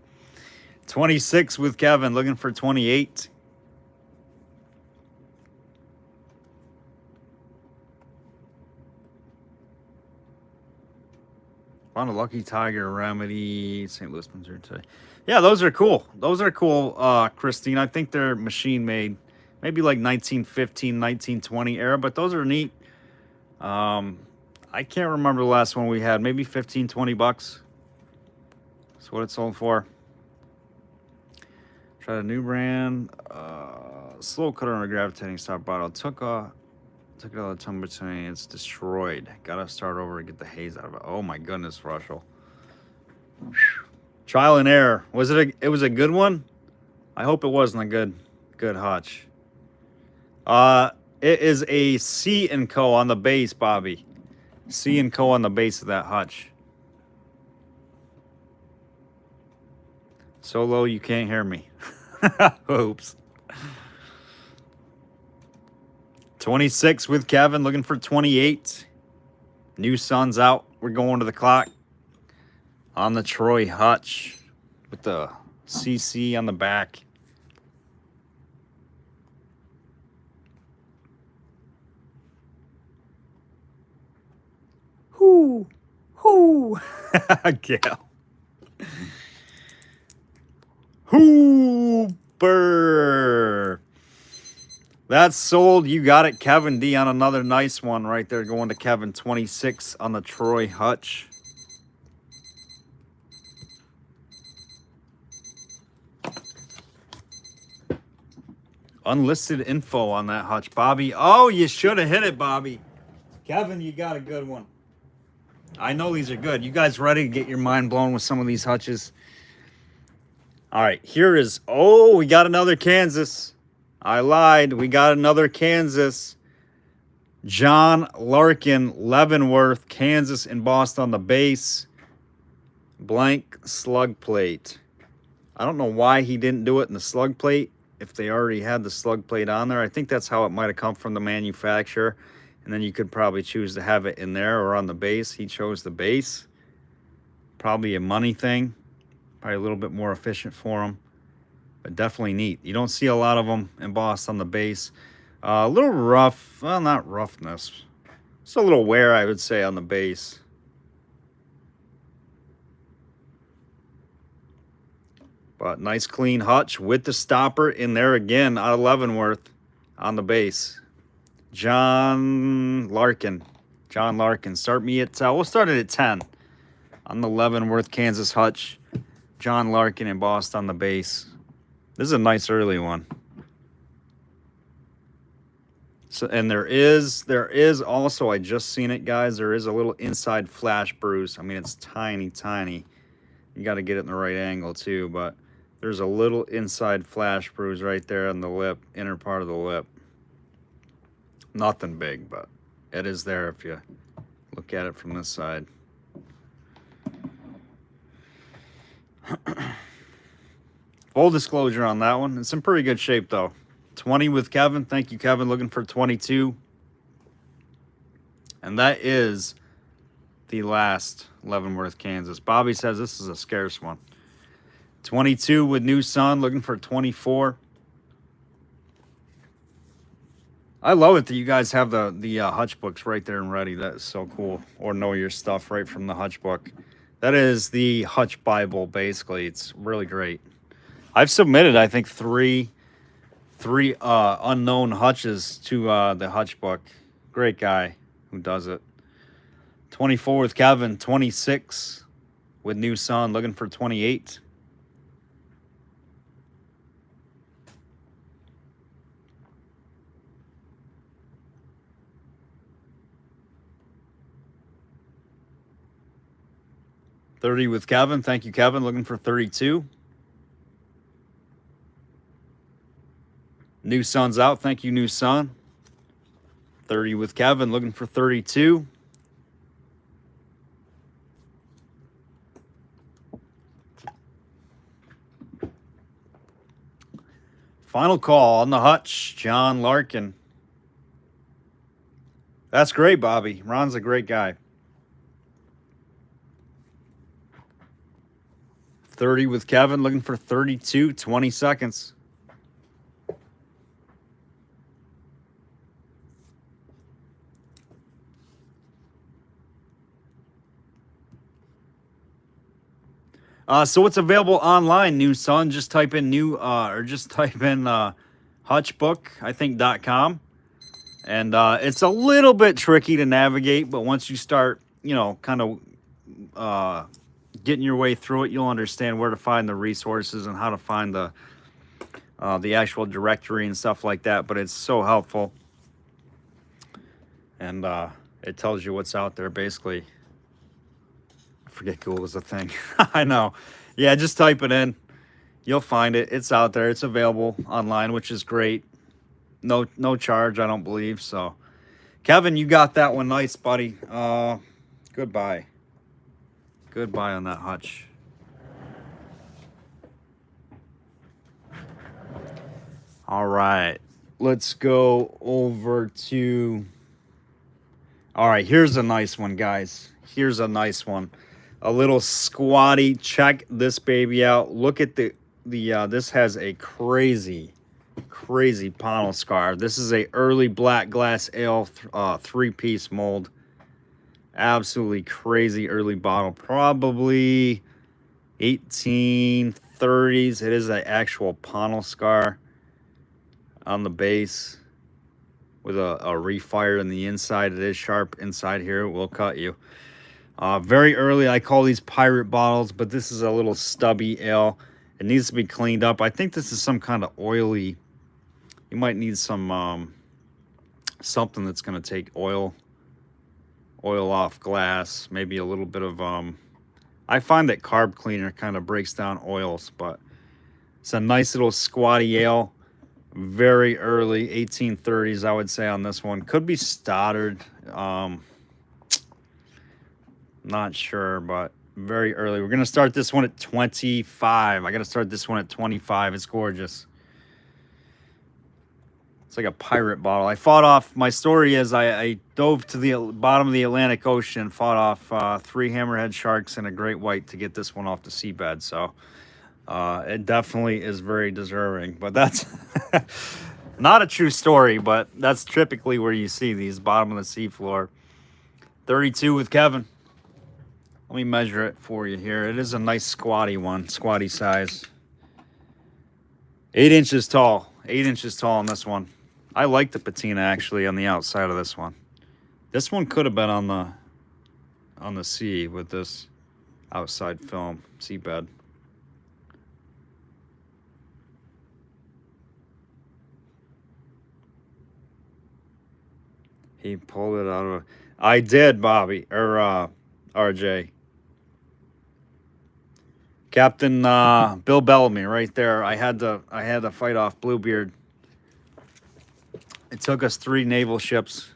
26 with Kevin, looking for 28. Found a Lucky Tiger Remedy, St. Louis, Missouri today. Yeah, those are cool. Those are cool, Christine. I think they're machine made. Maybe like 1915, 1920 era, but those are neat. I can't remember the last one we had. Maybe 15, 20 bucks. That's what it sold for. Tried a new brand. Slow cutter on a gravitating stop bottle. Took it out of the tumble today. It's destroyed. Gotta start over to get the haze out of it. Oh my goodness, Russell. Trial and error. It was a good one? I hope it wasn't a good Hutch. It is a C&Co on the base, Bobby. C&Co on the base of that Hutch. So low you can't hear me. Oops. 26 with Kevin, looking for 28. New Sun's out. We're going to the clock. On the Troy Hutch with the CC on the back. Whoo. Woo! Gail. Hooper. That's sold. You got it, Kevin D, on another nice one right there. Going to Kevin 26 on the Troy Hutch. Unlisted info on that Hutch, Bobby. Oh, you should have hit it, Bobby. Kevin, you got a good one. I know these are good. You guys ready to get your mind blown with some of these Hutches? All right, here is, oh, we got another Kansas. I lied. We got another Kansas. John Larkin, Leavenworth, Kansas embossed on the base. Blank slug plate. I don't know why he didn't do it in the slug plate if they already had the slug plate on there. I think that's how it might have come from the manufacturer. And then you could probably choose to have it in there or on the base. He chose the base. Probably a money thing. Probably a little bit more efficient for him. But definitely neat. You don't see a lot of them embossed on the base. A little rough. Well, not roughness. Just a little wear, I would say, on the base. But nice clean Hutch with the stopper in there again out of Leavenworth on the base. John Larkin. John Larkin. Start me at, we'll start it at 10 on the Leavenworth, Kansas Hutch. John Larkin embossed on the base. This is a nice early one. So, and there is also, I just seen it, guys, there is a little inside flash bruise. I mean, it's tiny, tiny. You got to get it in the right angle too, but there's a little inside flash bruise right there on the lip, inner part of the lip. Nothing big, but it is there if you look at it from this side. Full disclosure on that one. It's in pretty good shape, though. 20 with Kevin. Thank you, Kevin. Looking for 22. And that is the last Leavenworth, Kansas. Bobby says this is a scarce one. 22 with New Sun. Looking for 24. I love it that you guys have the Hutch books right there and ready. That is so cool. Or know your stuff right from the Hutch book. That is the Hutch Bible, basically. It's really great. I've submitted, I think, three unknown Hutches to the Hutch book. Great guy who does it. 24 with Kevin. 26 with New Sun. Looking for 28. $30 with Kevin. Thank you, Kevin. Looking for 32. New Sun's out. Thank you, New Sun. 30 with Kevin. Looking for 32. Final call on the Hutch. John Larkin. That's great, Bobby. Ron's a great guy. 30 with Kevin. Looking for 32. 20 seconds. So it's available online, New Sun. Just type in Hutch book, I think, .com. And it's a little bit tricky to navigate, but once you start, kind of getting your way through it, you'll understand where to find the resources and how to find the actual directory and stuff like that. But it's so helpful. And it tells you what's out there, basically. Forget Google is a thing. I know. Yeah, just type it in. You'll find it. It's out there. It's available online, which is great. No charge, I don't believe. So, Kevin, you got that one nice, buddy. Goodbye. Goodbye on that Hutch. All right. Let's go over to... All right, here's a nice one, guys. Here's a nice one. A little squatty. Check this baby out. Look at this has a crazy panel scar. This is a early black glass ale 3-piece mold. Absolutely crazy early bottle. Probably 1830s. It is an actual panel scar on the base with a refire in the inside. It is sharp inside here. It will cut you. Very early, I call these pirate bottles, but this is a little stubby ale. It needs to be cleaned up. I think this is some kind of oily. You might need some something that's going to take oil off glass. Maybe a little bit of I find that carb cleaner kind of breaks down oils, but it's a nice little squatty ale. Very early 1830s, I would say, on this one. Could be Stoddard. Not sure, but very early. We're going to start this one at 25. I got to start this one at 25. It's gorgeous. It's like a pirate bottle. I fought off, my story is I dove to the bottom of the Atlantic Ocean, fought off 3 hammerhead sharks and a great white to get this one off the seabed. So it definitely is very deserving. But that's not a true story, but that's typically where you see these, bottom of the seafloor. 32 with Kevin. Let me measure it for you here. It is a nice squatty one, squatty size. 8 inches tall. 8 inches tall on this one. I like the patina actually on the outside of this one. This one could have been on the sea with this outside film, seabed. He pulled it out of. I did, Bobby or RJ. Captain Bill Bellamy, right there. I had to fight off Bluebeard. It took us 3 naval ships,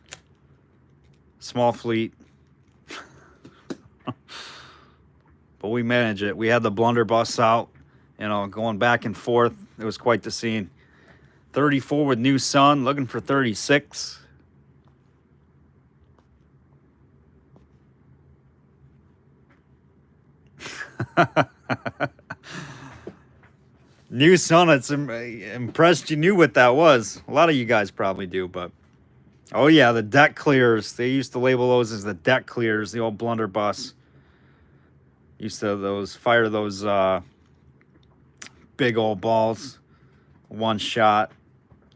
small fleet, but we managed it. We had the blunderbuss out, you know, going back and forth. It was quite the scene. 34 with New Sun, looking for 36. New Sun, it's impressed you knew what that was. A lot of you guys probably do, but oh yeah, the deck clears. They used to label those as the deck clears, the old blunderbuss. Used to fire those big old balls, one shot.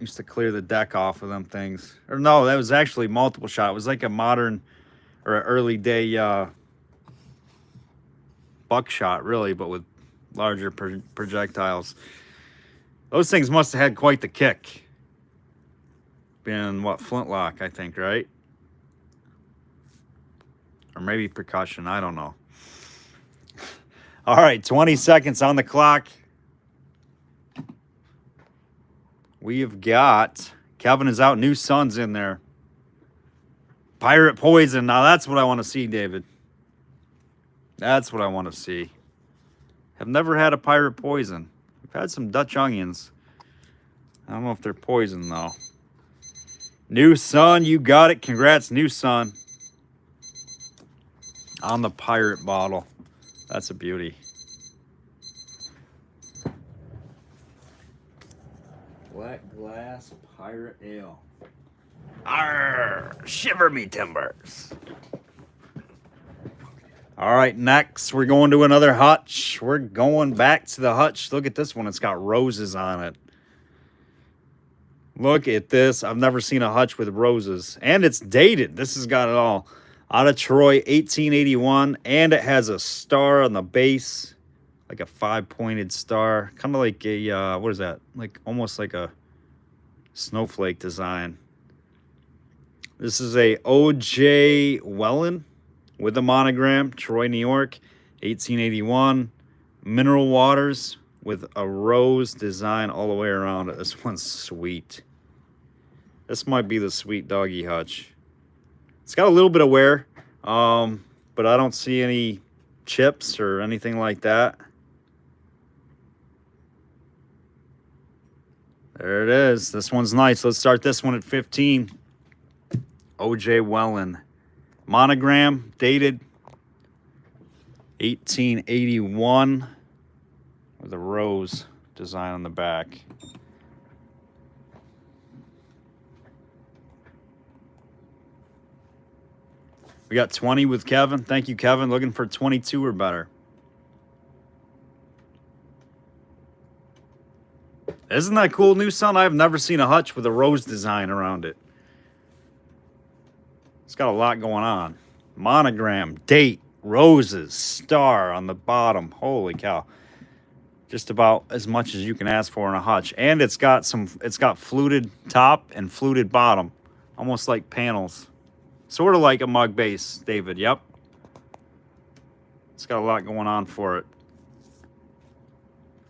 Used to clear the deck off of them things. Or no, that was actually multiple shot. It was like a modern or an early day buckshot, really, but with larger projectiles. Those things must have had quite the kick. Been what, flintlock, I think, right? Or maybe percussion, I don't know. All right, 20 seconds on the clock. We have got Kevin is out, New Sun's in there. Pirate Poison. Now that's what I want to see, David. That's what I want to see. Have never had a Pirate Poison. We've had some Dutch onions. I don't know if they're poison, though. New Sun, you got it. Congrats, New Sun. On the pirate bottle. That's a beauty. Black Glass Pirate Ale. Arr! Shiver me timbers. All right, next we're going to another hutch. We're going back to the hutch. Look at this one. It's got roses on it. Look at this. I've never seen a hutch with roses. And it's dated. This has got it all. Out of Troy, 1881. And it has a star on the base. Like a 5-pointed star. Kind of like a, what is that? Like almost like a snowflake design. This is a O.J. Wellen with a monogram. Troy, New York, 1881. Mineral waters with a rose design all the way around it. This one's sweet. This might be the sweet doggy hutch. It's got a little bit of wear, but I don't see any chips or anything like that. There it is. This one's nice. Let's start this one at 15. O.J. Wellen. Monogram, dated 1881 with a rose design on the back. We got 20 with Kevin. Thank you, Kevin. Looking for 22 or better. Isn't that cool, new son? I've never seen a hutch with a rose design around it. It's got a lot going on. Monogram, date, roses, star on the bottom. Holy cow. Just about as much as you can ask for in a hutch. And it's got fluted top and fluted bottom. Almost like panels. Sort of like a mug base, David. Yep. It's got a lot going on for it.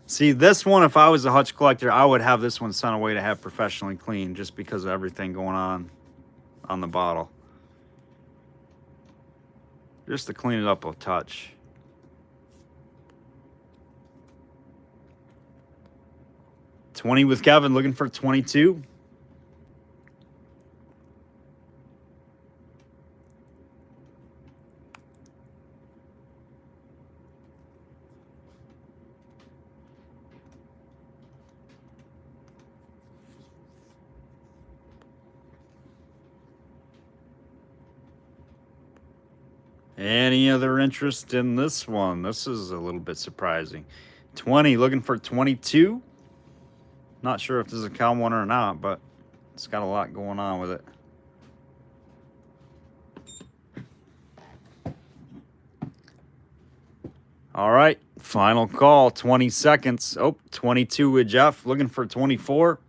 See, this one, if I was a hutch collector, I would have this one sent away to have professionally cleaned just because of everything going on the bottle. Just to clean it up a touch. $20 with Kevin, looking for 22. Any other interest in this one? This is a little bit surprising. 20, looking for 22. Not sure if this is a cow one or not, but it's got a lot going on with it. All right, final call, 20 seconds. Oh, 22 with Jeff, looking for 24.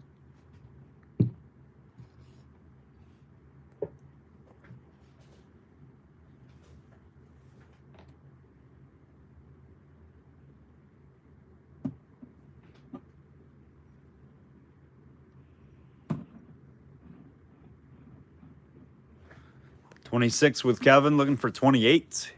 $26 with Kevin, looking for 28.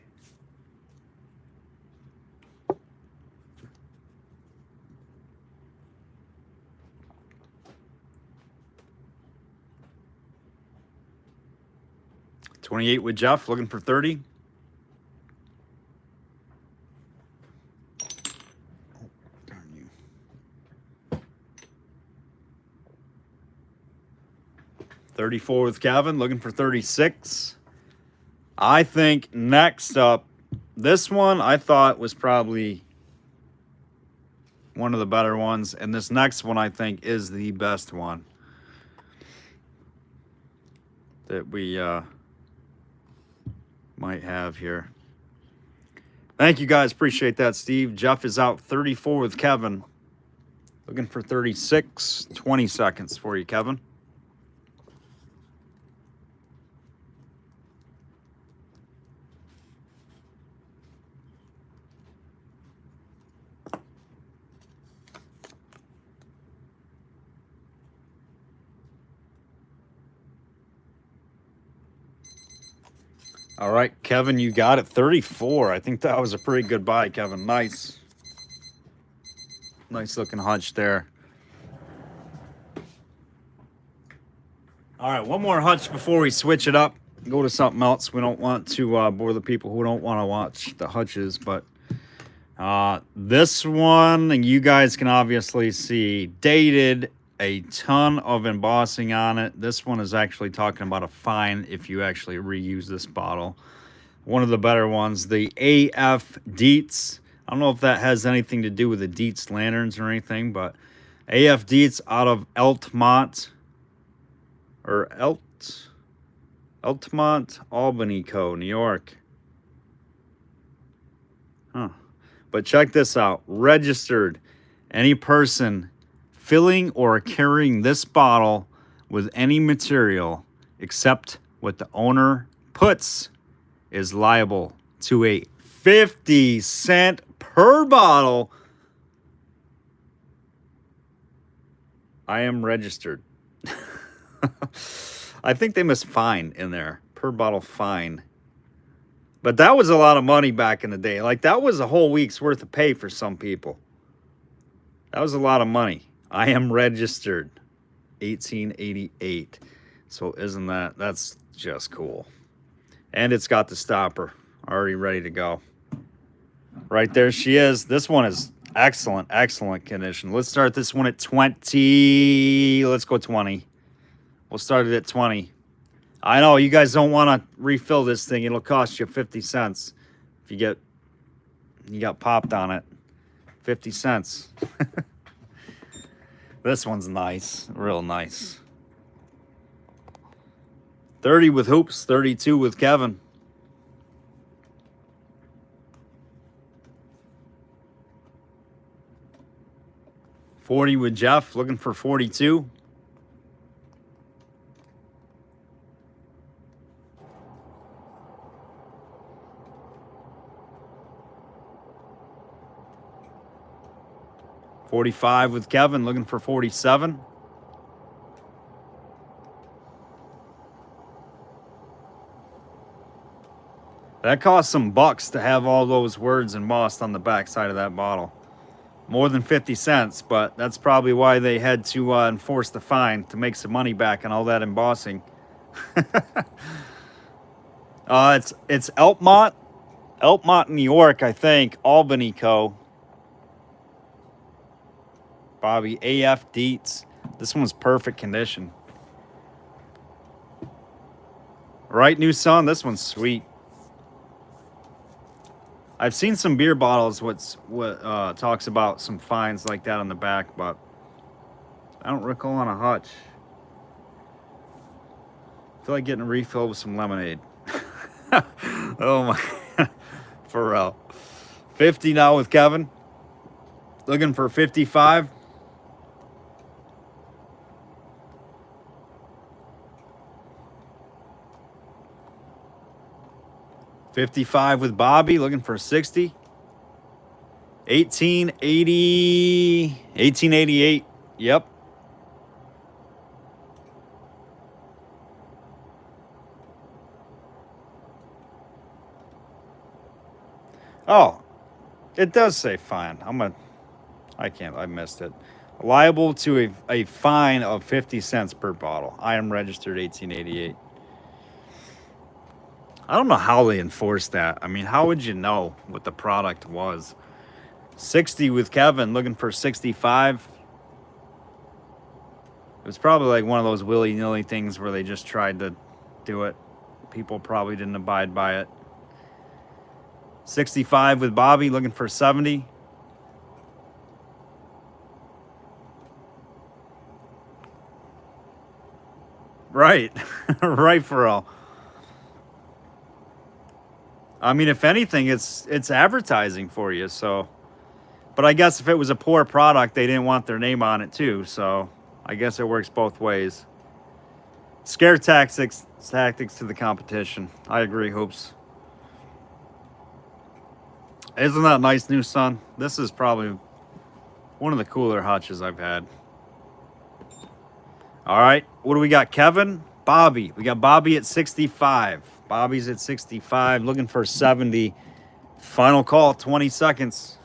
$28 with Jeff, looking for 30. Oh, darn you. 34 with Kevin, looking for 36. I think next up, this one I thought was probably one of the better ones, and this next one I think is the best one that we might have here. Thank you guys, appreciate that, Steve. Jeff is out 34 with Kevin, looking for 36. 20 seconds for you, Kevin. All right, Kevin, you got it. 34. I think that was a pretty good buy, Kevin. Nice. Nice looking hutch there. All right, one more hutch before we switch it up. Go to something else. We don't want to bore the people who don't want to watch the hutches, but this one, and you guys can obviously see, dated, a ton of embossing on it. This one is actually talking about a fine if you actually reuse this bottle. One of the better ones, the AF Dietz. I don't know if that has anything to do with the Dietz lanterns or anything, but AF Dietz out of Eltmont, or Eltmont, Albany Co., New York. Huh. But check this out. Registered. Any person filling or carrying this bottle with any material except what the owner puts is liable to a 50-cent per bottle. I am registered. I think they must fine in there, per bottle fine. But that was a lot of money back in the day. Like, that was a whole week's worth of pay for some people. That was a lot of money. I am registered. 1888. So isn't that's just cool. And it's got the stopper already ready to go. Right there she is. This one is excellent, excellent condition. Let's start this one at 20. Let's go 20. We'll start it at 20. I know you guys don't want to refill this thing. It'll cost you 50 cents if you got popped on it. 50 cents. This one's nice, real nice. 30 with Hoops, 32 with Kevin. $40 with Jeff, looking for 42. $45 with Kevin, looking for 47. That cost some bucks to have all those words embossed on the back side of that bottle. More than 50 cents, but that's probably why they had to enforce the fine to make some money back on all that embossing. It's Elkmont, New York, I think. Albany Co. Bobby AF Dietz. This one's perfect condition. Right, new son. This one's sweet. I've seen some beer bottles what talks about some fines like that on the back, but I don't recall on a hutch. I feel like getting a refill with some lemonade. Oh my, for real. 50 now with Kevin. Looking for 55. $55 with Bobby, looking for 60. 1888. Yep. Oh, it does say fine. I missed it. Liable to a fine of 50 cents per bottle. I am registered 1888. I don't know how they enforce that. I mean, how would you know what the product was? 60 with Kevin, looking for 65. It was probably like one of those willy-nilly things where they just tried to do it. People probably didn't abide by it. 65 with Bobby, looking for 70. Right. Right, for all. I mean, if anything, it's advertising for you, so. But I guess if it was a poor product, they didn't want their name on it too, so I guess it works both ways. Scare tactics to the competition. I agree, Hoops. Isn't that nice, new son? This is probably one of the cooler hutches I've had. All right, what do we got? Kevin, Bobby. We got Bobby at 65. Bobby's at 65, looking for 70. Final call, 20 seconds.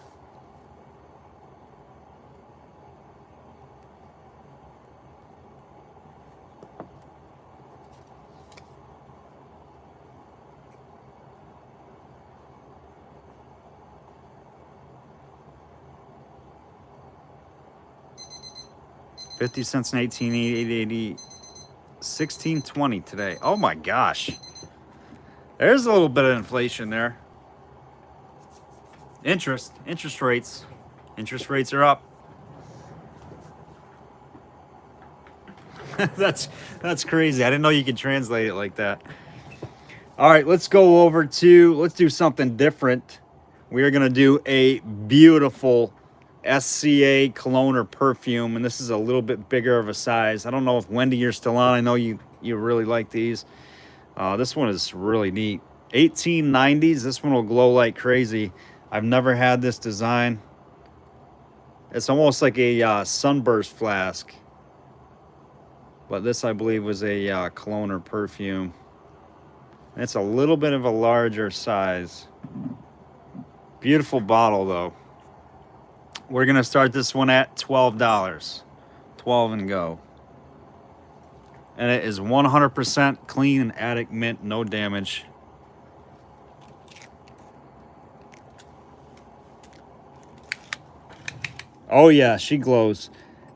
$50 in 1880, 1620 today. Oh my gosh. There's a little bit of inflation there. Interest rates. Interest rates are up. That's crazy. I didn't know you could translate it like that. All right, let's go over to, let's do something different. We are going to do a beautiful SCA cologne or perfume, and this is a little bit bigger of a size. I don't know if Wendy, you're still on. I know you really like these. This one is really neat. 1890s. This one will glow like crazy. I've never had this design. It's almost like a sunburst flask, but this, I believe, was a cologne or perfume. It's a little bit of a larger size. Beautiful bottle, though. We're going to start this one at $12. 12 and go. And it is 100% clean and attic mint, no damage. Oh yeah, she glows.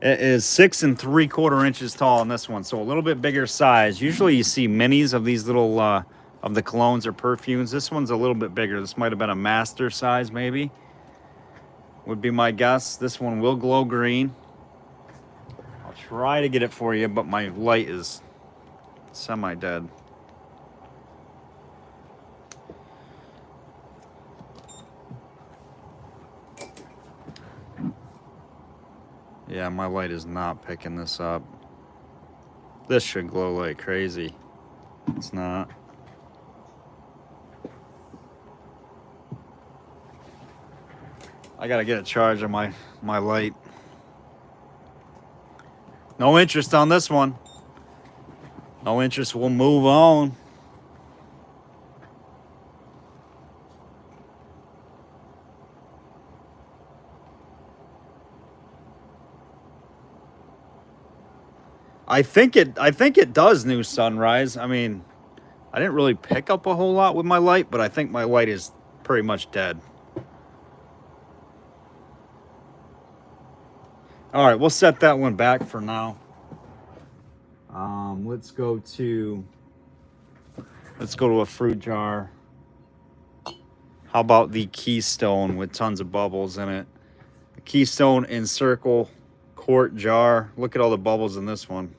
It is 6 3/4 inches tall on this one, so a little bit bigger size. Usually you see minis of these little of the colognes or perfumes. This one's a little bit bigger. This might have been a master size, maybe, would be my guess. This one will glow green. I'll try to get it for you, but my light is semi-dead. Yeah, my light is not picking this up. This should glow like crazy. It's not. I gotta get a charge on my light. No interest on this one. No interest, we'll move on. I think it does new sunrise. I mean, I didn't really pick up a whole lot with my light, but I think my light is pretty much dead. All right, we'll set that one back for now. Let's go to a fruit jar. How about the Keystone with tons of bubbles in it? The Keystone in circle quart jar. Look at all the bubbles in this one.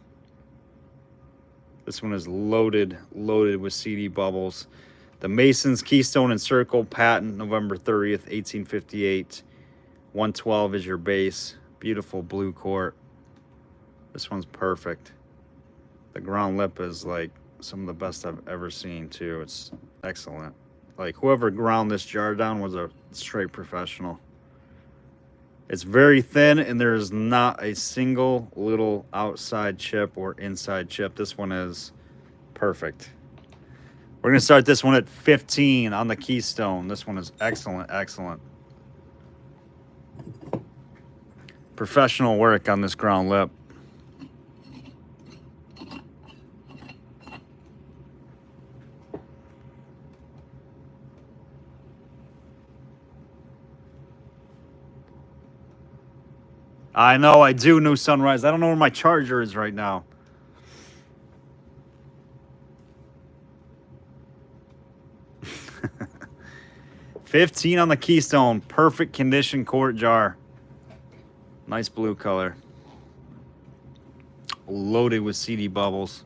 This one is loaded with CD bubbles. The Mason's Keystone and Circle patent, November 30th, 1858. 112 is your base. Beautiful blue quart. This one's perfect. The ground lip is like some of the best I've ever seen too. It's excellent. Like whoever ground this jar down was a straight professional. It's very thin and there's not a single little outside chip or inside chip. This one is perfect. We're going to start this one at 15 on the Keystone. This one is excellent, excellent. Professional work on this ground lip. I know, I do new sunrise. I don't know where my charger is right now. $15 on the Keystone. Perfect condition quart jar. Nice blue color. Loaded with CD bubbles.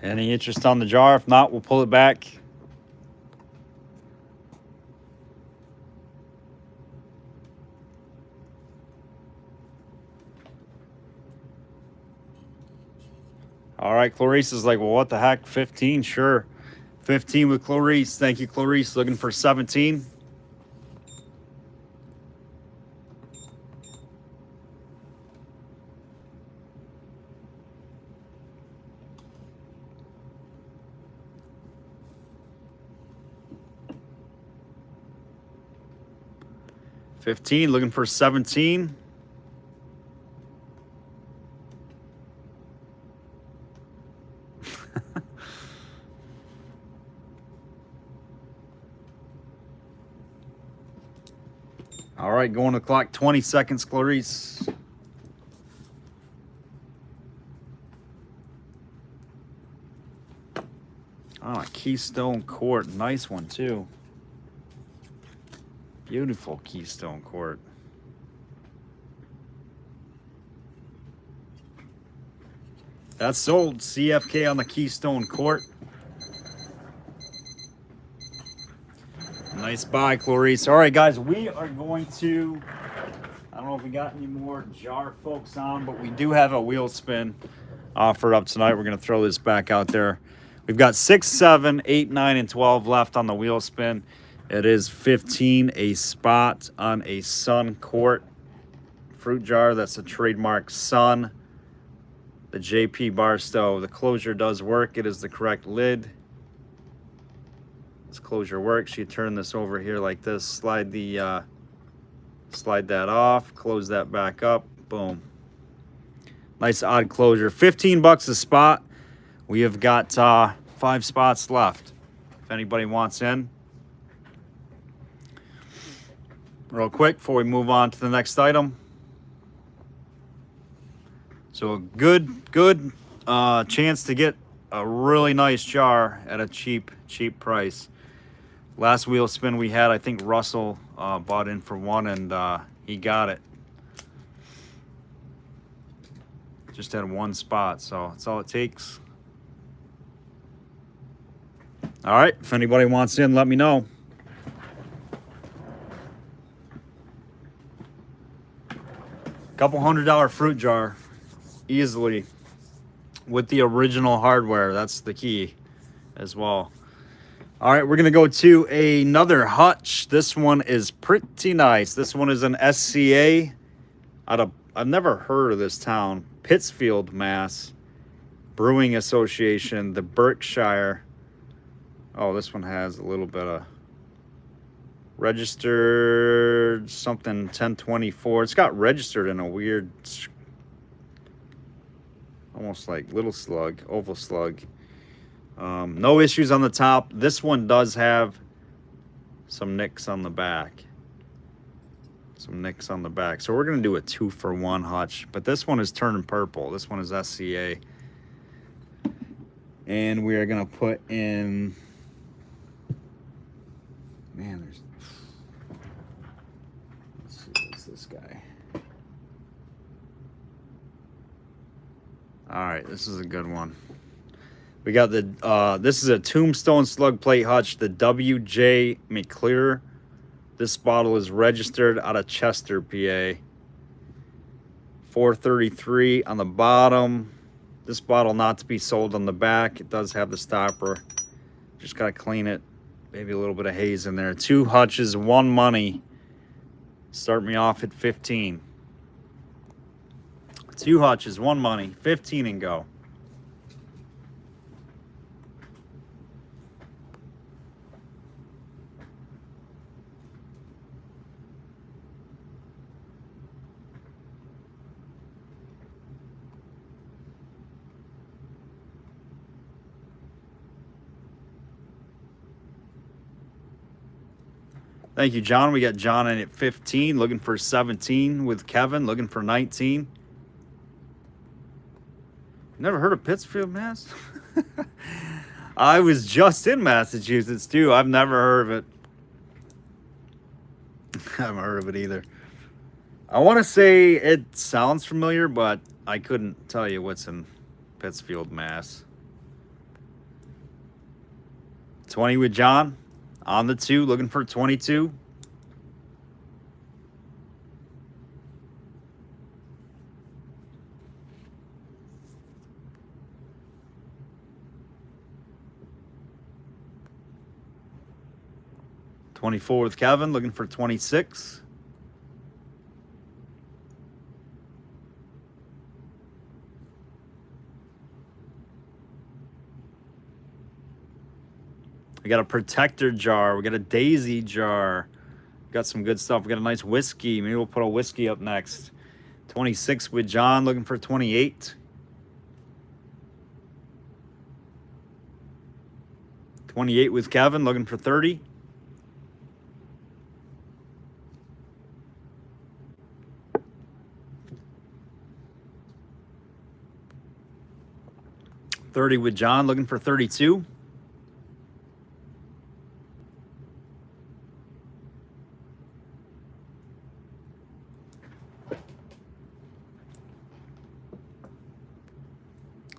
Any interest on the jar? If not, we'll pull it back. All right, Clarice is like, well, what the heck? 15, sure. 15 with Clarice. Thank you, Clarice. Looking for 17. $15, looking for 17. All right, going to the clock, 20 seconds, Clarice. Oh, a Keystone quart. Nice one, too. Beautiful Keystone quart. That's sold. CFK on the Keystone quart. Nice buy, Clarice. All right, guys, we are going to, I don't know if we got any more jar folks on, but we do have a wheel spin offered up tonight. We're going to throw this back out there. We've got 6, 7, 8, 9, and 12 left on the wheel spin. It is 15 a spot on a Sun quart fruit jar. That's a trademark Sun. The JP bar stove. The closure does work. It is the correct lid. This closure works. You turn this over here like this. Slide that off. Close that back up. Boom. Nice odd closure. 15 bucks a spot. We have got 5 spots left. If anybody wants in. Real quick before we move on to the next item. So a good chance to get a really nice jar at a cheap price. Last wheel spin we had, I think Russell bought in for one, and he got it. Just had one spot, so that's all it takes. All right, if anybody wants in, let me know. Couple $100 fruit jar, easily, with the original hardware. That's the key as well. All right, we're gonna go to another hutch. This one is pretty nice. This one is an SCA out of, I've never heard of this town, Pittsfield, Mass. Brewing Association, the Berkshire. Oh, this one has a little bit of registered something 1024. It's got registered in a weird, almost like little slug, oval slug. No issues on the top. This one does have some nicks on the back. So we're going to do a 2-for-1 hutch. But this one is turning purple. This one is SCA. And we are going to put in... Man, there's... Let's see, what's this guy? All right, this is a good one. We got the, this is a Tombstone Slug Plate Hutch, the W.J. McClure. This bottle is registered out of Chester, PA. 433 on the bottom. This bottle not to be sold on the back. It does have the stopper. Just got to clean it. Maybe a little bit of haze in there. 2 hutches, 1 money. Start me off at 15. 2 hutches, 1 money, 15 and go. Thank you, John. We got John in at 15, looking for 17 with Kevin, looking for 19. Never heard of Pittsfield, Mass? I was just in Massachusetts, too. I've never heard of it. I haven't heard of it either. I want to say it sounds familiar, but I couldn't tell you what's in Pittsfield, Mass. 20 with John. On the 2, looking for 22. $24 with Kevin, looking for 26. We got a protector jar. We got a daisy jar. Got some good stuff. We got a nice whiskey. Maybe we'll put a whiskey up next. 26 with John, looking for 28. 28 with Kevin, looking for 30. $30 with John, looking for 32.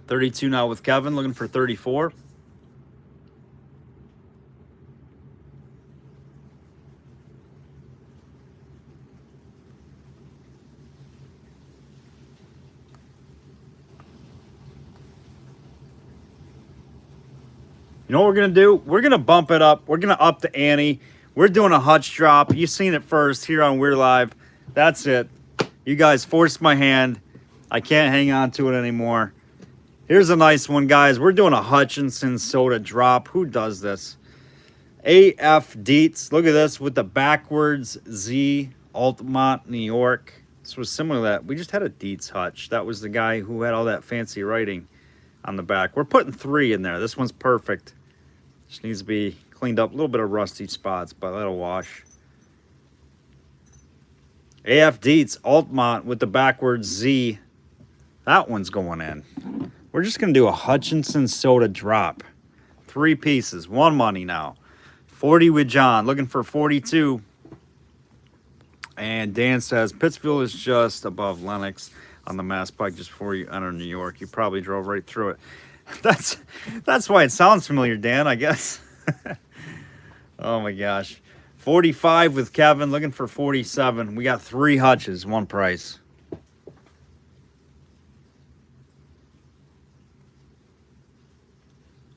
$32 now with Kevin, looking for 34. You know what we're going to do? We're going to bump it up. We're going to up the ante. We're doing a hutch drop. You've seen it first here on We'reLive. That's it. You guys forced my hand. I can't hang on to it anymore. Here's a nice one, guys. We're doing a Hutchinson soda drop. Who does this? AF Dietz. Look at this with the backwards Z. Altamont, New York. This was similar to that. We just had a Dietz hutch. That was the guy who had all that fancy writing. on the back. We're putting 3 in there. This one's perfect. Just needs to be cleaned up. A little bit of rusty spots, but that'll wash. AF Dietz, Altmont with the backwards Z. That one's going in. We're just going to do a Hutchinson soda drop. 3 pieces, 1 money now. 40 with John, looking for 42. And Dan says, Pittsfield is just above Lenox on the Mass Pike just before you enter New York. You probably drove right through it. That's why it sounds familiar, Dan, I guess. Oh, my gosh. 45 with Kevin, looking for 47. We got 3 hutches, 1 price.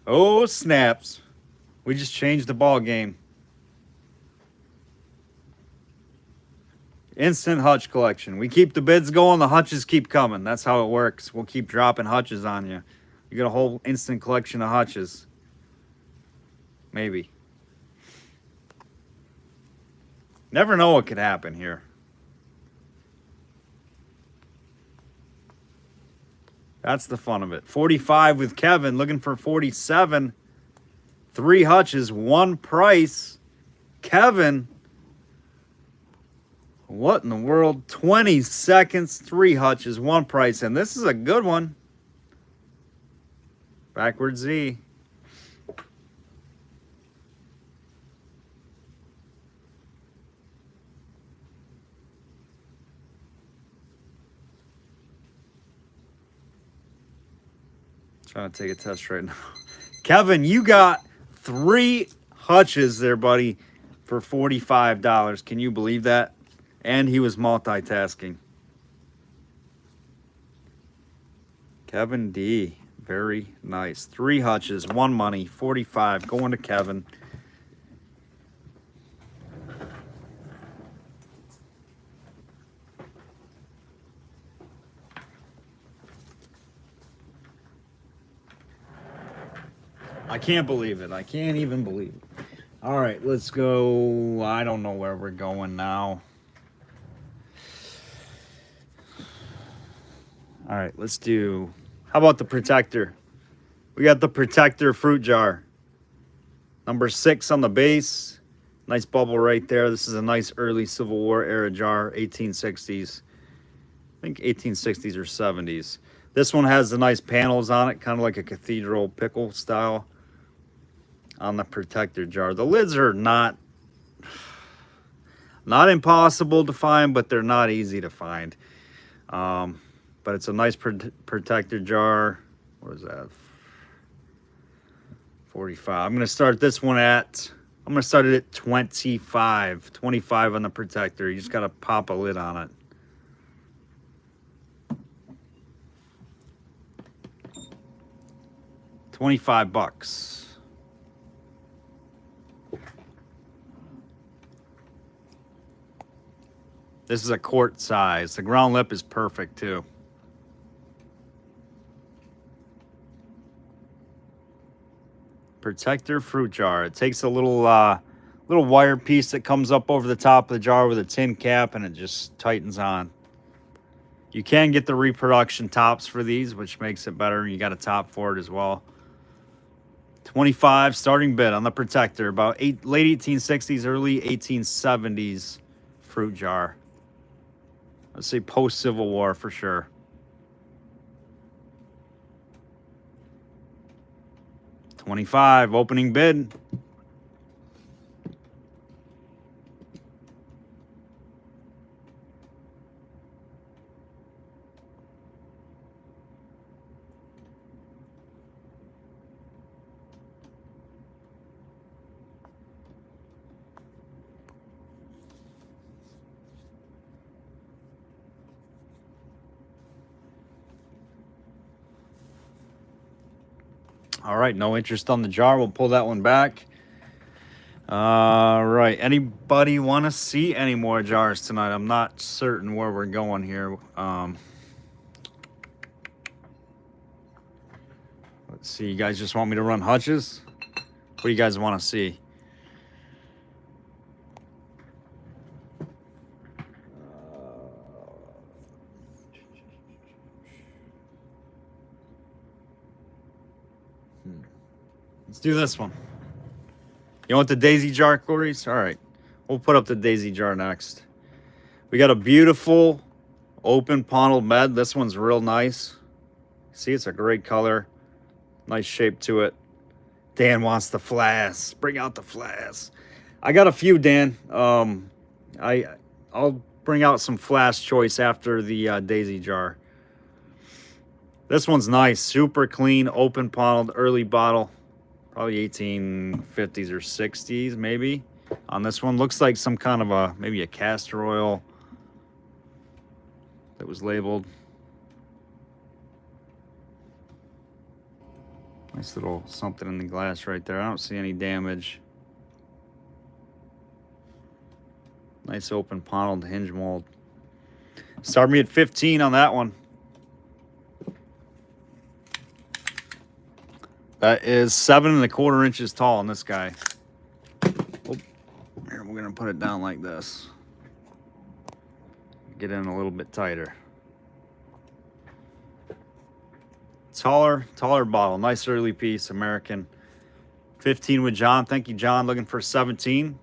Oh, snaps. We just changed the ball game. Instant hutch collection. We keep the bids going, the hutches keep coming. That's how it works. We'll keep dropping hutches on you. You get a whole instant collection of hutches. Maybe. Never know what could happen here. That's the fun of it. 45 with Kevin, looking for 47. 3 hutches, 1 price. Kevin, what in the world? 20 seconds, 3 hutches, 1 price. And this is a good one. Backwards Z. Trying to take a test right now. Kevin, you got 3 hutches there, buddy, for $45. Can you believe that? And he was multitasking. Kevin D. Very nice. 3 hutches, 1 money, 45. Going to Kevin. I can't believe it. I can't even believe it. All right, let's go. I don't know where we're going now. All right, let's do, how about the Protector? We got the Protector fruit jar. Number 6 on the base. Nice bubble right there. This is a nice early Civil War era jar, 1860s. I think 1860s or 70s. This one has the nice panels on it, kind of like a cathedral pickle style on the Protector jar. The lids are not impossible to find, but they're not easy to find. But it's a nice Protector jar. What is that? 45. I'm going to start this one at, I'm going to start it at 25. 25 on the Protector. You just got to pop a lid on it. $25. This is a quart size. The ground lip is perfect too. Protector fruit jar. It takes a little wire piece that comes up over the top of the jar with a tin cap, and it just tightens on. You can get the reproduction tops for these, which makes it better. You got a top for it as well. 25 starting bid on the Protector. About late 1860s, early 1870s fruit jar. Let's say post-Civil War for sure. $25 opening bid. All right, no interest on the jar. We'll pull that one back. All right, anybody want to see any more jars tonight? I'm not certain where we're going here. Let's see, you guys just want me to run hutches? What do you guys want to see? Let's do this one. You want the daisy jar, Clarice? All right. We'll put up the daisy jar next. We got a beautiful open panel med. This one's real nice. See, it's a great color. Nice shape to it. Dan wants the flask. Bring out the flask. I got a few, Dan. I'll bring out some flask choice after the daisy jar. This one's nice. Super clean, open paneled, early bottle. Probably 1850s or 60s, maybe. On this one, looks like some kind of maybe a castor oil that was labeled. Nice little something in the glass right there. I don't see any damage. Nice open paneled hinge mold. Start me at 15 on that one. That is 7 1/4 inches tall on this guy. Oh, here, we're gonna put it down like this. Get in a little bit tighter. Taller bottle. Nice early piece, American. 15 with John. Thank you, John. Looking for 17.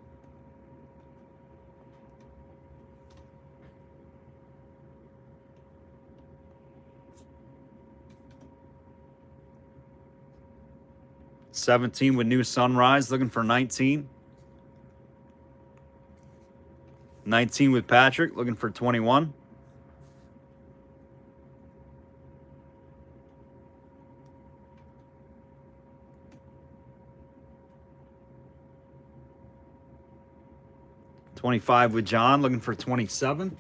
$17 with New Sunrise. Looking for 19. 19 with Patrick. Looking for 21. $25 with John, looking for 27.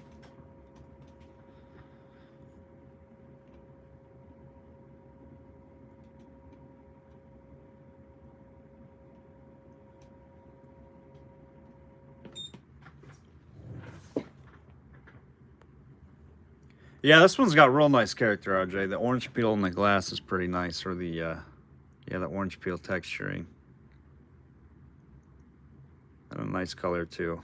Yeah, this one's got real nice character, RJ. The orange peel in the glass is pretty nice, or the, yeah, the orange peel texturing. And a nice color, too.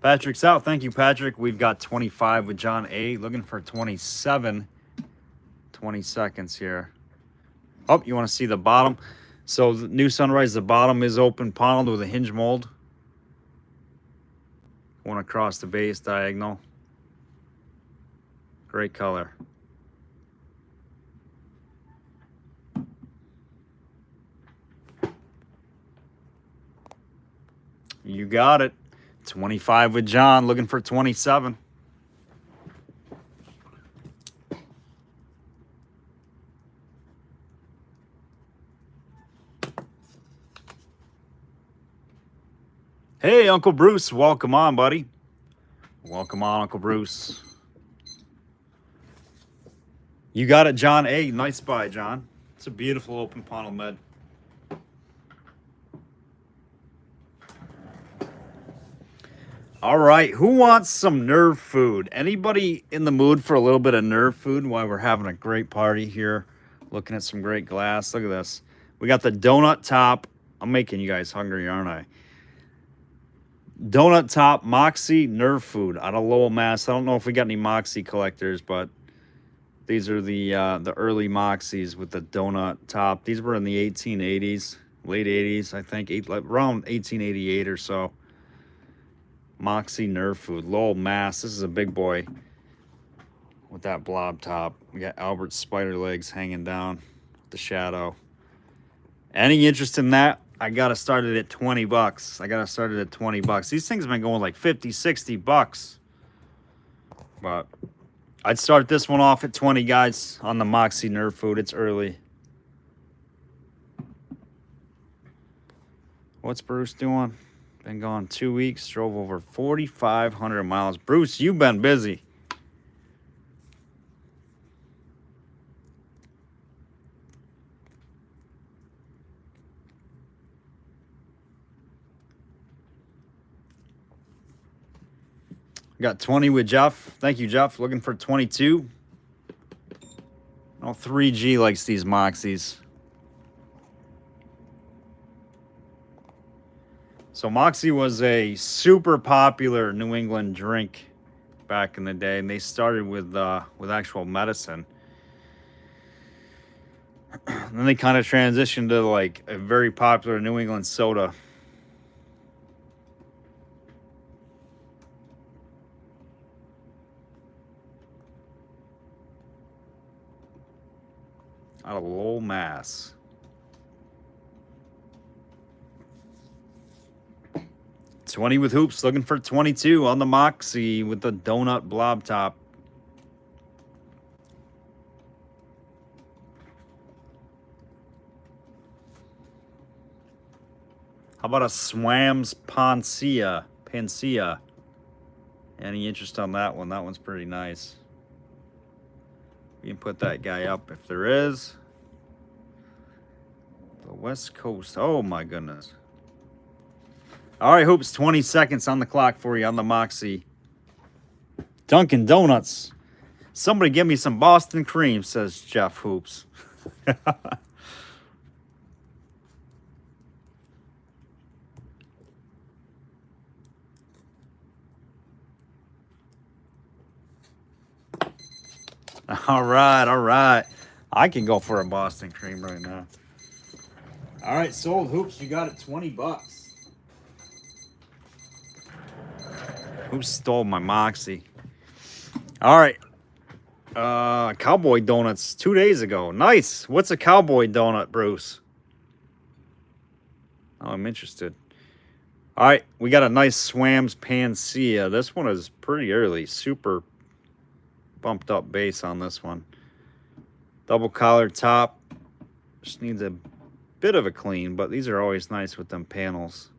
Patrick's out. Thank you, Patrick. We've got 25 with John A. Looking for 27. 20 seconds here. Oh, you want to see the bottom? So, the New Sunrise, the bottom is open paneled with a hinge mold. One across the base diagonal. Great color. You got it. 25 with John, looking for 27. Hey, Uncle Bruce, welcome on, buddy. Welcome on, Uncle Bruce. You got it, John A. Nice buy, John. It's a beautiful open panel med. All right, who wants some Nerve food? Anybody in the mood for a little bit of Nerve food while we're having a great party here? Looking at some great glass. Look at this. We got the donut top. I'm making you guys hungry, aren't I? Donut top Moxie Nerve food out of Lowell, Mass. I don't know if we got any Moxie collectors, but these are the early Moxies with the donut top. These were in the 1880s, late 80s, I think, around 1888 or so. Moxie Nerve food, Lowell, Mass. This is a big boy with that blob top. We got Albert's spider legs hanging down with the shadow. Any interest in that? I got to start it at 20 bucks. I got to start it at 20 bucks. These things have been going like 50, 60 bucks. But I'd start this one off at 20, guys, on the Moxie Nerve food. It's early. What's Bruce doing? Been gone 2 weeks. Drove over 4,500 miles. Bruce, you've been busy. Got 20 with Jeff. Thank you, Jeff. Looking for 22. Oh, 3G likes these Moxies. So Moxie was a super popular New England drink back in the day, and they started with actual medicine. And then they kind of transitioned to like a very popular New England soda. Out of Lowell, Mass. $20 with hoops, looking for 22 on the Moxie with the donut blob top. How about a Swams Pancia? Any interest on that one? That one's pretty nice. We can put that guy up if there is. The West Coast. Oh my goodness. All right, hoops. 20 seconds on the clock for you on the Moxie. Dunkin' Donuts. Somebody give me some Boston cream, says Jeff Hoops. All right, all right. I can go for a Boston cream right now. All right, sold. Hoops, you got it. $20. Who stole my Moxie? All right. Cowboy donuts 2 days ago. Nice. What's a cowboy donut, Bruce? Oh, I'm interested. All right, we got a nice Swams Pancia. This one is pretty early. Super bumped up base on this one. Double collar top. Just needs a bit of a clean, but these are always nice with them panels.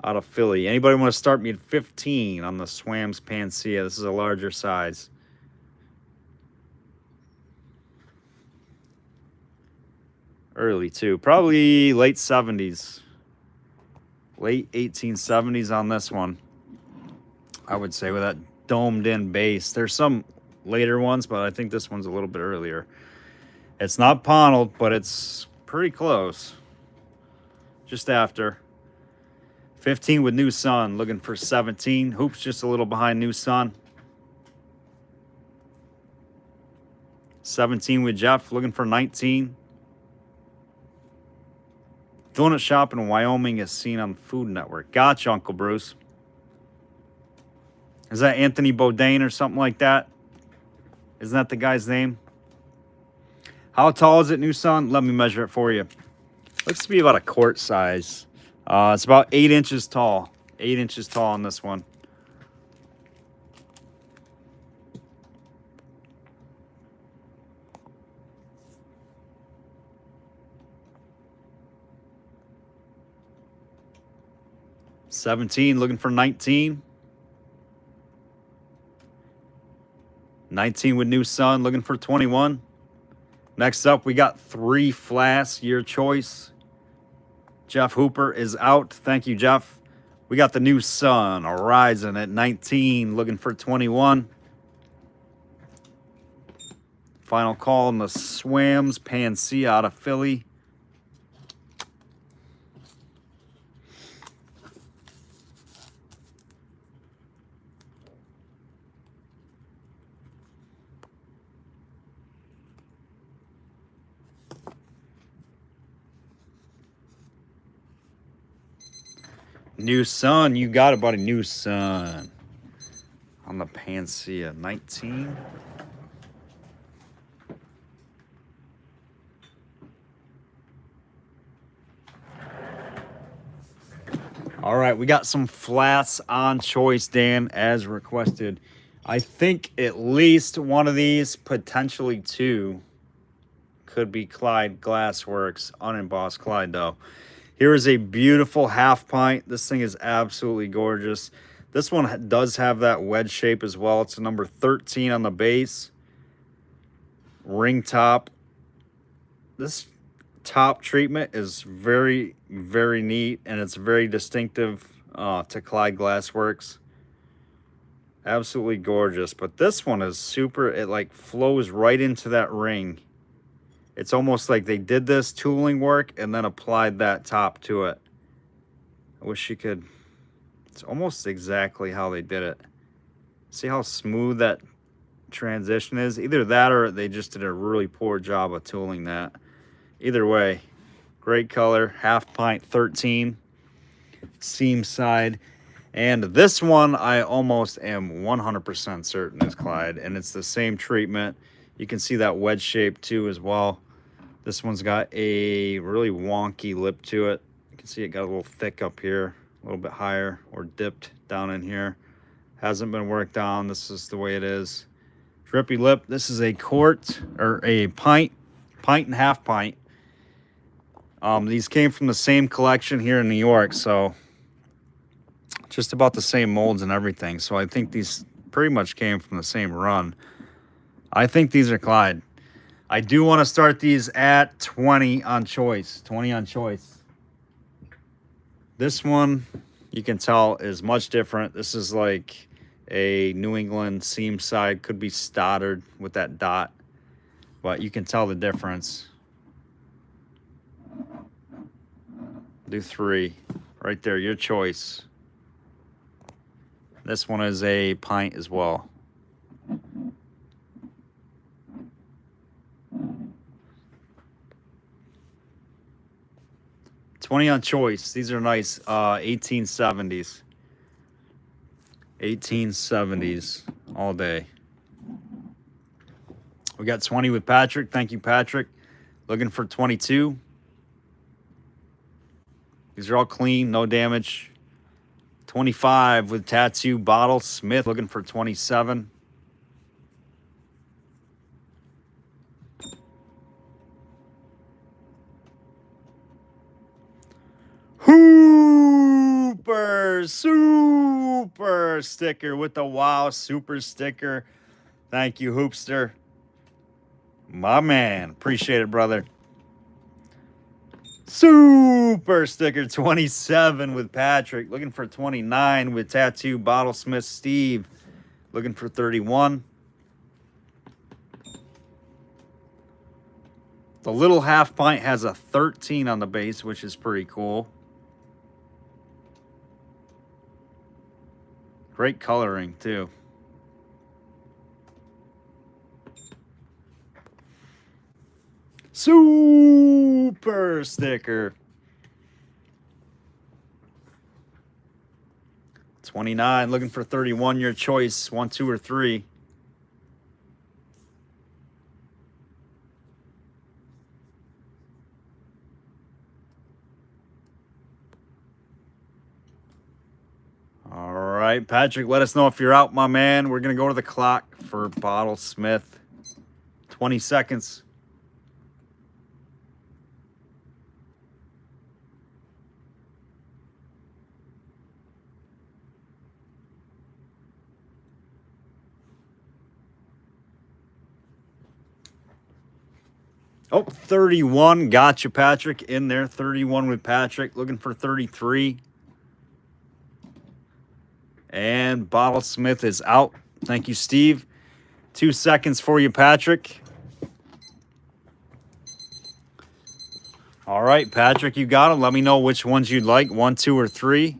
Out of Philly. Anybody want to start me at 15 on the Swams Pancia? This is a larger size. Early too. Probably late 70s. Late 1870s on this one. I would say with that domed in base. There's some later ones, but I think this one's a little bit earlier. It's not paneled, but it's pretty close. Just after. 15 with New Sun, looking for 17. Hoops just a little behind New Sun. 17 with Jeff, looking for 19. Donut shop in Wyoming is seen on the Food Network. Gotcha, Uncle Bruce. Is that Anthony Bourdain or something like that? Isn't that the guy's name? How tall is it, New Sun? Let me measure it for you. Looks to be about a quart size. It's about 8 inches tall. 8 inches tall on this one. $17, looking for 19. 19 with New Sun, looking for 21. Next up, we got 3 Flasks, your choice. Jeff Hooper is out. Thank you, Jeff. We got the New Sun, Horizon at 19, looking for 21. Final call on the Swams Pancia out of Philly. New Sun, you got it, buddy. New Sun on the Pancia 19. All right, we got some flats on choice, Dan, as requested. I think at least one of these, potentially 2, could be Clyde Glassworks, unembossed Clyde, though. Here is a beautiful half pint. This thing is absolutely gorgeous. This one does have that wedge shape as well. It's a number 13 on the base. Ring top. This top treatment is very, very neat, and it's very distinctive to Clyde Glassworks. Absolutely gorgeous. But this one is super, it like flows right into that ring. It's almost like they did this tooling work and then applied that top to it. I wish you could, it's almost exactly how they did it. See how smooth that transition is? Either that or they just did a really poor job of tooling that. Either way, great color. Half pint 13, seam side. And this one I almost am 100% certain is Clyde, and it's the same treatment. You can see that wedge shape too as well. This one's got a really wonky lip to it. You can see it got a little thick up here, a little bit higher, or dipped down in here. Hasn't been worked on. This is the way it is. Drippy lip. This is a quart, or a pint and half pint. These came from the same collection here in New York, so just about the same molds and everything. So I think these pretty much came from the same run. I think these are Clyde. I do want to start these at 20 on choice. 20 on choice. This one, you can tell, is much different. This is like a New England seam side. Could be Stoddard with that dot, but you can tell the difference. Do 3 right there, your choice. This one is a pint as well. $20 on choice. These are nice 1870s. 1870s all day. We got 20 with Patrick. Thank you, Patrick. Looking for 22. These are all clean, no damage. 25 with Tattoo Bottle Smith. Looking for 27. Super sticker with the wow super sticker. Thank you, Hoopster. My man. Appreciate it, brother. Super sticker 27 with Patrick. Looking for 29 with Tattoo Bottle Smith Steve. Looking for 31. The little half pint has a 13 on the base, which is pretty cool. Great coloring, too. Super sticker. 29, looking for 31, your choice. 1, 2, or 3. All right, Patrick, let us know if you're out, my man. We're going to go to the clock for Bottle Smith. 20 seconds. Oh, 31. Gotcha, Patrick. In there. 31 with Patrick. Looking for 33. And Bottle Smith is out. Thank you, Steve. 2 seconds for you, Patrick. All right, Patrick, you got them. Let me know which ones you'd like. 1, 2, or 3.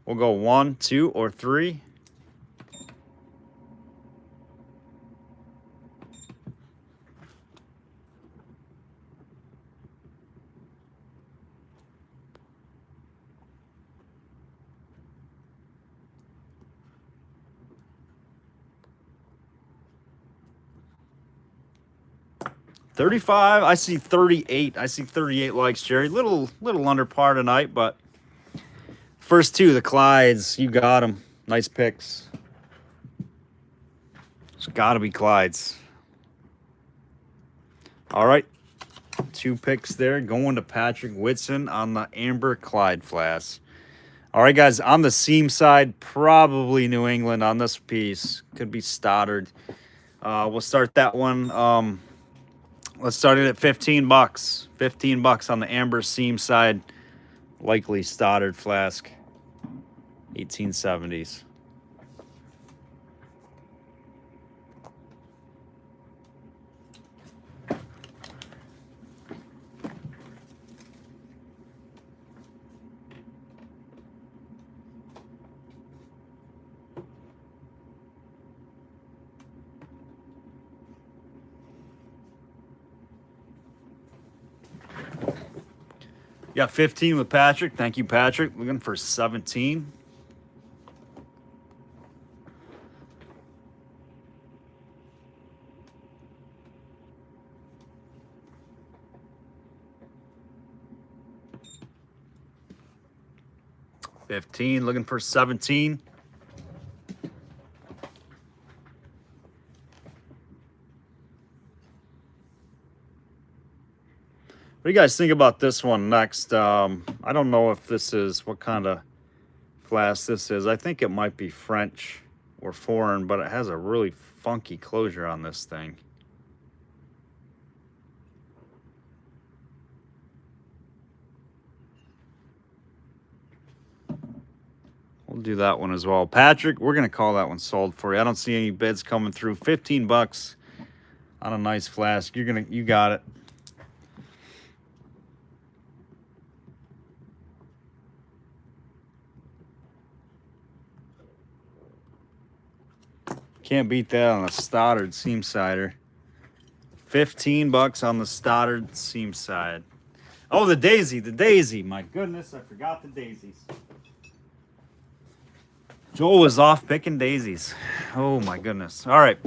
We'll go 1, 2, or 3. $35. I see 38. I see 38 likes, Jerry. Little under par tonight, but first 2, the Clydes. You got them. Nice picks. It's got to be Clydes. All right. 2 picks there. Going to Patrick Whitson on the Amber Clyde Flask. All right, guys. On the seam side, probably New England on this piece. Could be Stoddard. We'll start that one. Let's start it at $15. $15 on the Amber seam side. Likely Stoddard flask. 1870s. Got 15 with Patrick. Thank you, Patrick. Looking for 17. Looking for 17. What do you guys think about this one next? I don't know if this is what kind of flask this is. I think it might be French or foreign, but it has a really funky closure on this thing. We'll do that one as well. Patrick, we're going to call that one sold for you. I don't see any bids coming through. 15 bucks on a nice flask. You got it. Can't beat that on a Stoddard seam sider. 15 bucks on the Stoddard seam side. Oh, the daisy. My goodness, I forgot the daisies. Joel was off picking daisies. Oh my goodness. All right.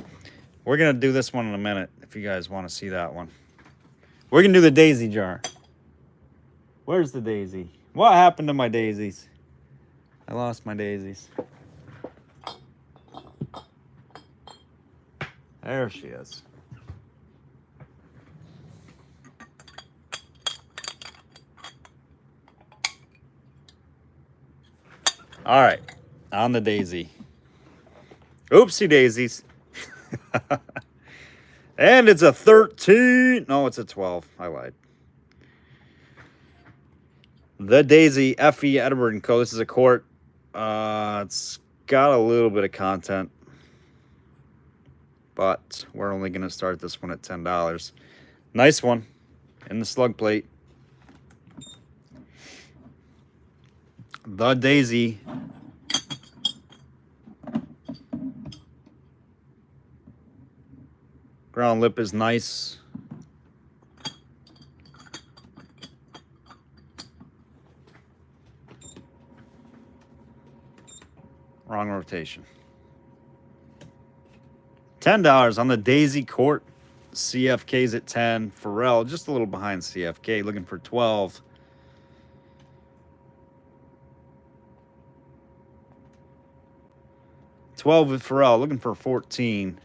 We're going to do this one in a minute if you guys want to see that one. We're going to do the daisy jar. Where's the daisy? What happened to my daisies? I lost my daisies. There she is. All right, on the daisy. Oopsie daisies. And it's a 13. No, it's a 12. I lied. The Daisy F.E. Edward & Co. This is a quart. It's got a little bit of content, but we're only going to start this one at $10. Nice one in the slug plate. The Daisy. Ground lip is nice. Wrong rotation. $10 on the Daisy Quart. CFK's at 10. Pharrell just a little behind CFK, looking for 12. With Pharrell, looking for 14.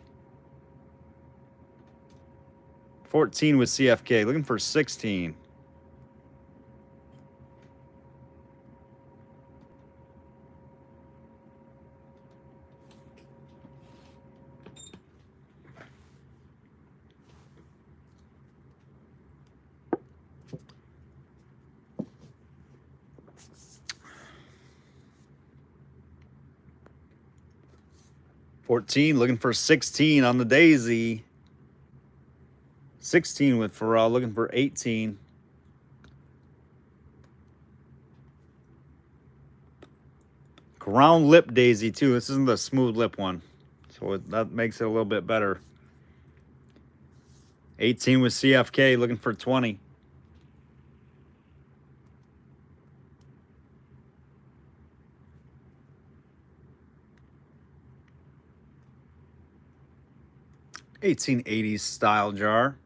14 with CFK, looking for 16. Looking for 16 on the Daisy. 16 with Pharrell, looking for 18. Ground lip Daisy too. This isn't the smooth lip one, so that makes it a little bit better. 18 with CFK, looking for 20. $18.80s style jar.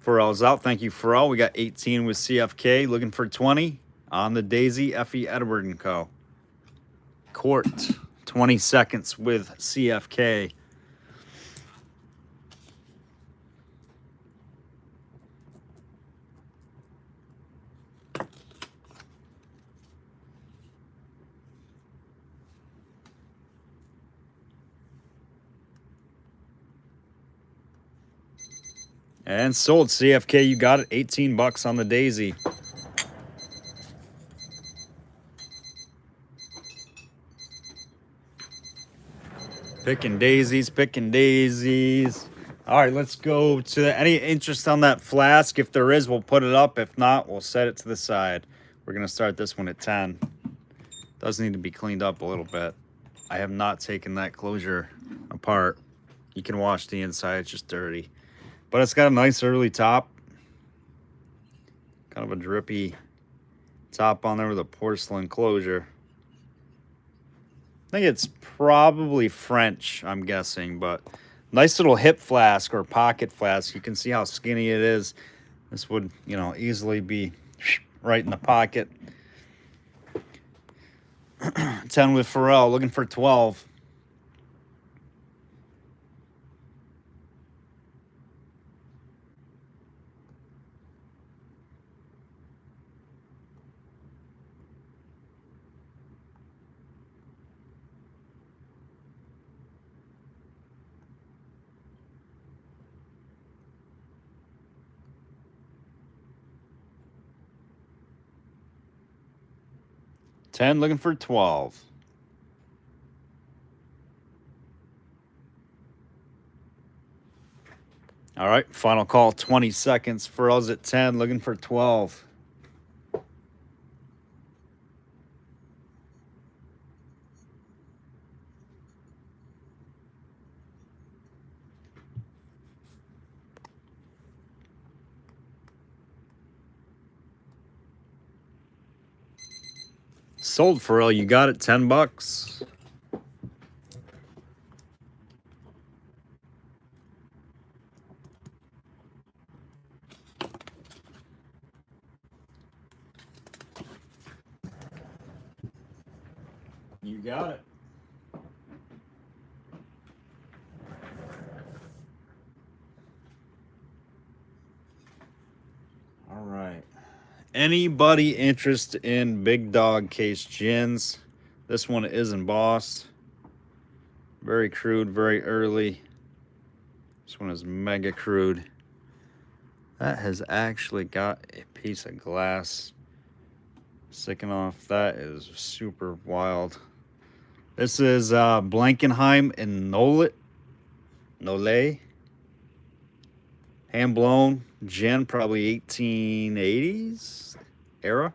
Pharrell's out. Thank you, Pharrell. We got 18 with CFK, looking for 20 on the Daisy F.E. Edward & Co. Quart, 20 seconds with CFK. And sold. CFK, you got it. 18 bucks on the Daisy. Picking daisies, picking daisies. All right, let's go to any interest on that flask. If there is, we'll put it up. If not, we'll set it to the side. We're going to start this one at 10. Does need to be cleaned up a little bit. I have not taken that closure apart. You can wash the inside. It's just dirty. But it's got a nice early top. Kind of a drippy top on there with a porcelain closure. I think it's probably French, I'm guessing, but nice little hip flask or pocket flask. You can see how skinny it is. This would, you know, easily be right in the pocket. 10 with Pharrell, looking for 12. $10, looking for 12. All right, final call, 20 seconds. Pharrell's at 10, looking for 12. Sold, Pharrell. You got it, 10 bucks. You got it. All right. Anybody interested in big dog case gins? This one is embossed. Very crude, very early. This one is mega crude. That has actually got a piece of glass sticking off. That is super wild. This is Blankenheim and Nole. Hand blown gin, probably 1880s era.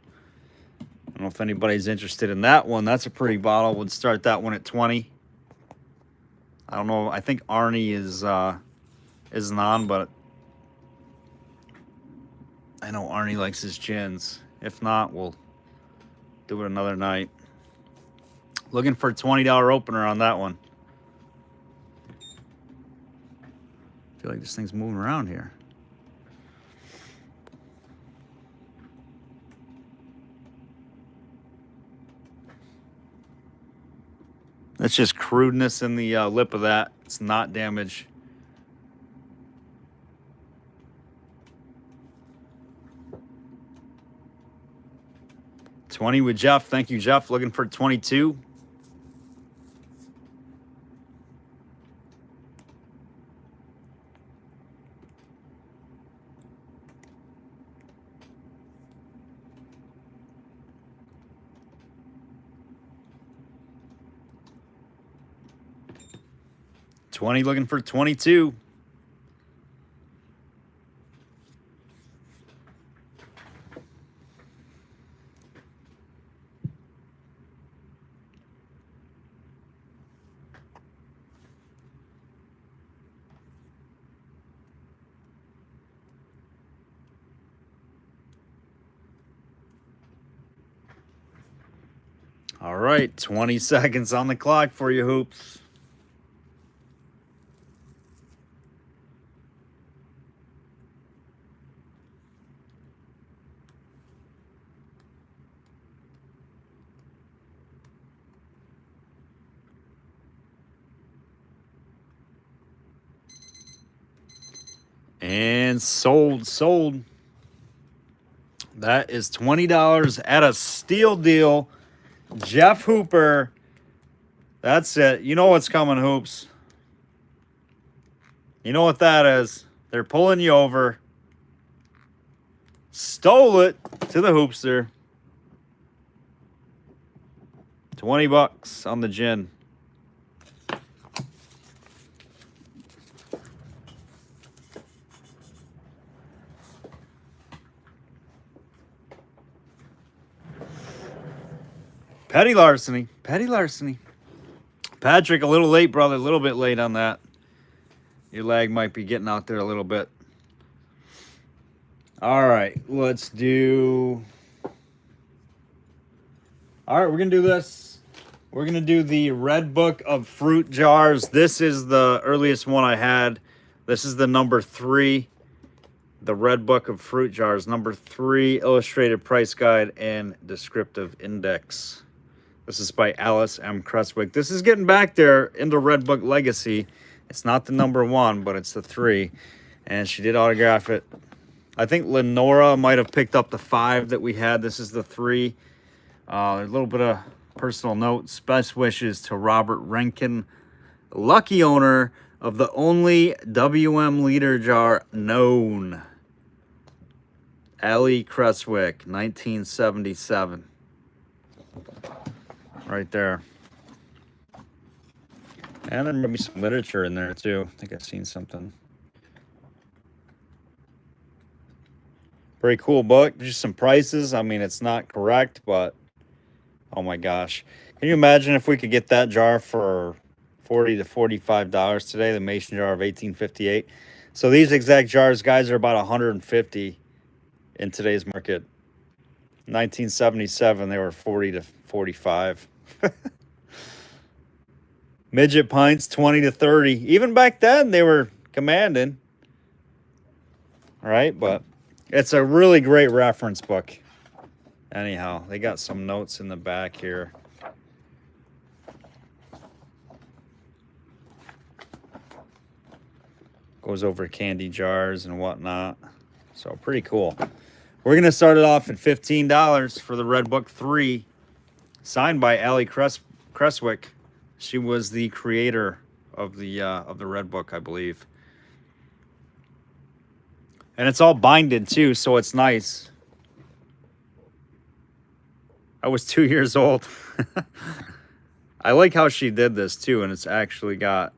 I don't know if anybody's interested in that one. That's a pretty bottle. Would start that one at 20. I don't know. I think Arnie isn't on, but I know Arnie likes his gins. If not, we'll do it another night. Looking for a $20 opener on that one. I feel like this thing's moving around here. That's just crudeness in the lip of that. It's not damage. $20 with Jeff. Thank you, Jeff. Looking for 22. $20, looking for 22. All right, 20 seconds on the clock for you, hoops. And sold. That is $20 at a steal deal. Jeff Hooper. That's it. You know what's coming, hoops. You know what that is. They're pulling you over. Stole it to the hoopster. 20 bucks on the gin. Petty larceny. Patrick, a little late, brother. A little bit late on that. Your lag might be getting out there a little bit. All right, let's do. All right, we're gonna do this. We're gonna do the Red Book of Fruit Jars. This is the earliest one I had. This is the number 3. The Red Book of Fruit Jars, number 3, illustrated price guide and descriptive index. This is by Alice M. Cresswick. This is getting back there into Red Book legacy. It's not the number 1, but it's the 3. And she did autograph it. I think Lenora might have picked up the 5 that we had. This is the 3. A little bit of personal notes. Best wishes to Robert Rankin, lucky owner of the only WM leader jar known. Allie Cresswick, 1977. Right there. And there may be some literature in there too. I think I've seen something. Very cool book. Just some prices. I mean, it's not correct, but oh my gosh. Can you imagine if we could get that jar for $40 to $45 today, the mason jar of 1858? So these exact jars, guys, are about $150 in today's market. 1977, they were $40 to $45. Midget pints, 20 to 30. Even back then, they were commanding. All right, but it's a really great reference book. Anyhow, they got some notes in the back here. Goes over candy jars and whatnot. So pretty cool. We're going to start it off at $15 for the Red Book 3, signed by Allie Cresswick. She was the creator of the Red Book, I believe. And it's all binded too, so it's nice. I was 2 years old. I like how she did this too, and it's actually got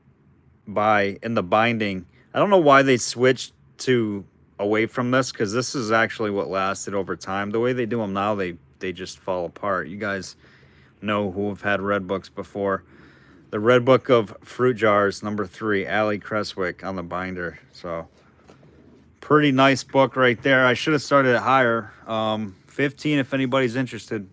in the binding. I don't know why they switched away from this, because this is actually what lasted over time. The way they do them now, they just fall apart. You guys know who have had Red Books before. The Red Book of Fruit Jars, number 3, Allie Cresswick on the binder. So pretty nice book right there. I should have started it higher. 15 if anybody's interested.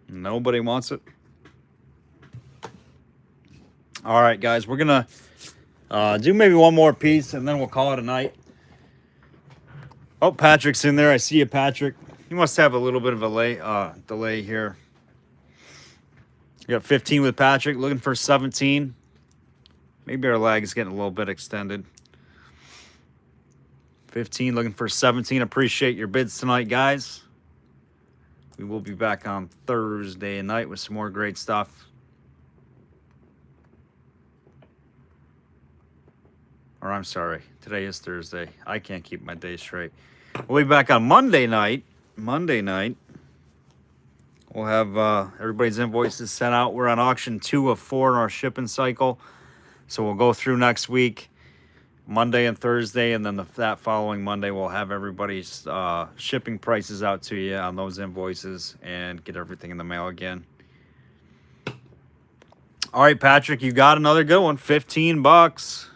Nobody wants it. All right, guys, we're gonna do maybe one more piece and then we'll call it a night. Oh, Patrick's in there. I see you, Patrick. You must have a little bit of a delay here. You got 15 with Patrick, looking for 17. Maybe our lag is getting a little bit extended. 15, looking for 17. Appreciate your bids tonight, guys. We will be back on Thursday night with some more great stuff. Or I'm sorry, today is Thursday. I can't keep my days straight. We'll be back on Monday night. We'll have everybody's invoices sent out. We're on auction 2 of 4 in our shipping cycle. So we'll go through next week, Monday and Thursday, and then that following Monday we'll have everybody's shipping prices out to you on those invoices and get everything in the mail again. All right, Patrick, you got another good one. 15 bucks.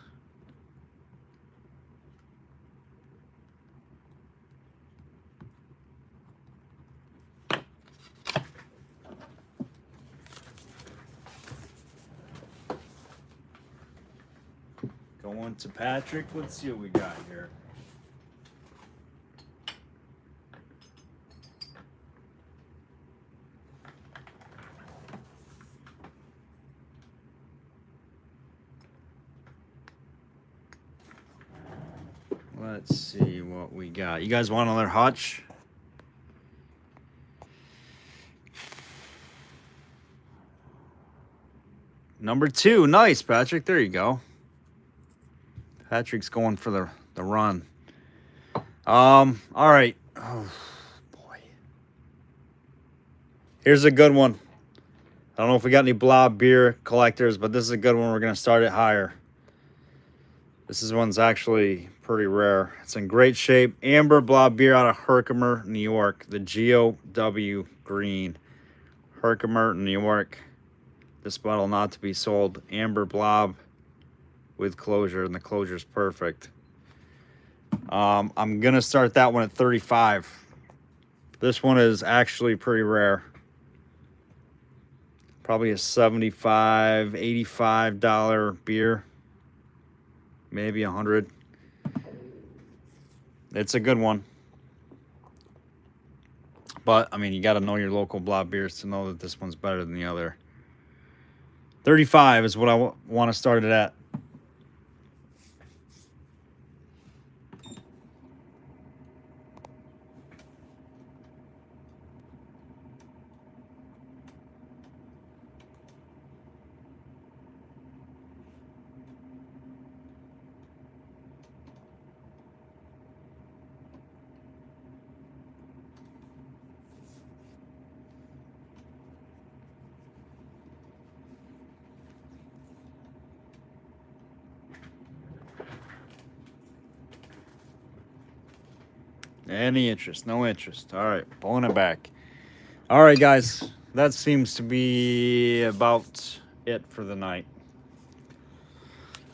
Going to Patrick. Let's see what we got here. Let's see what we got. You guys want another hutch? Number 2. Nice, Patrick. There you go. Patrick's going for the run. All right. Oh, boy. Here's a good one. I don't know if we got any blob beer collectors, but this is a good one. We're going to start it higher. This one's actually pretty rare. It's in great shape. Amber Blob beer out of Herkimer, New York. The GOW green. Herkimer, New York. This bottle not to be sold. Amber Blob with closure, and the closure's perfect. I'm going to start that one at 35. This one is actually pretty rare. Probably a $75, $85 beer. Maybe 100. It's a good one. But, I mean, you got to know your local blob beers to know that this one's better than the other. 35 is what I want to start it at. Any interest? No interest. All right, pulling it back. All right, guys, that seems to be about it for the night.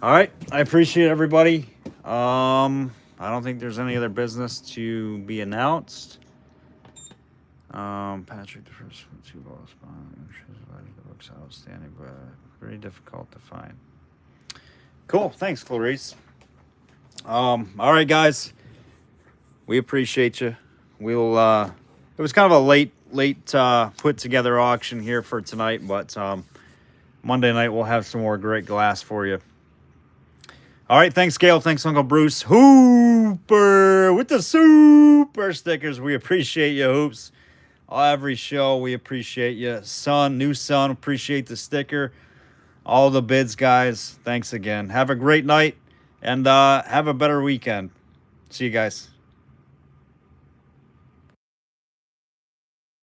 All right, I appreciate everybody. I don't think there's any other business to be announced. Patrick, the first 2 balls, the book's outstanding, but very difficult to find. Cool, thanks, Clarice. All right, guys. We appreciate you. We'll it was kind of a late put together auction here for tonight, but Monday night we'll have some more great glass for you. All right, thanks Gail, thanks Uncle Bruce. Hooper with the super stickers. We appreciate you, Hoops. Every show we appreciate you. Son, new son, appreciate the sticker. All the bids, guys. Thanks again. Have a great night and have a better weekend. See you guys.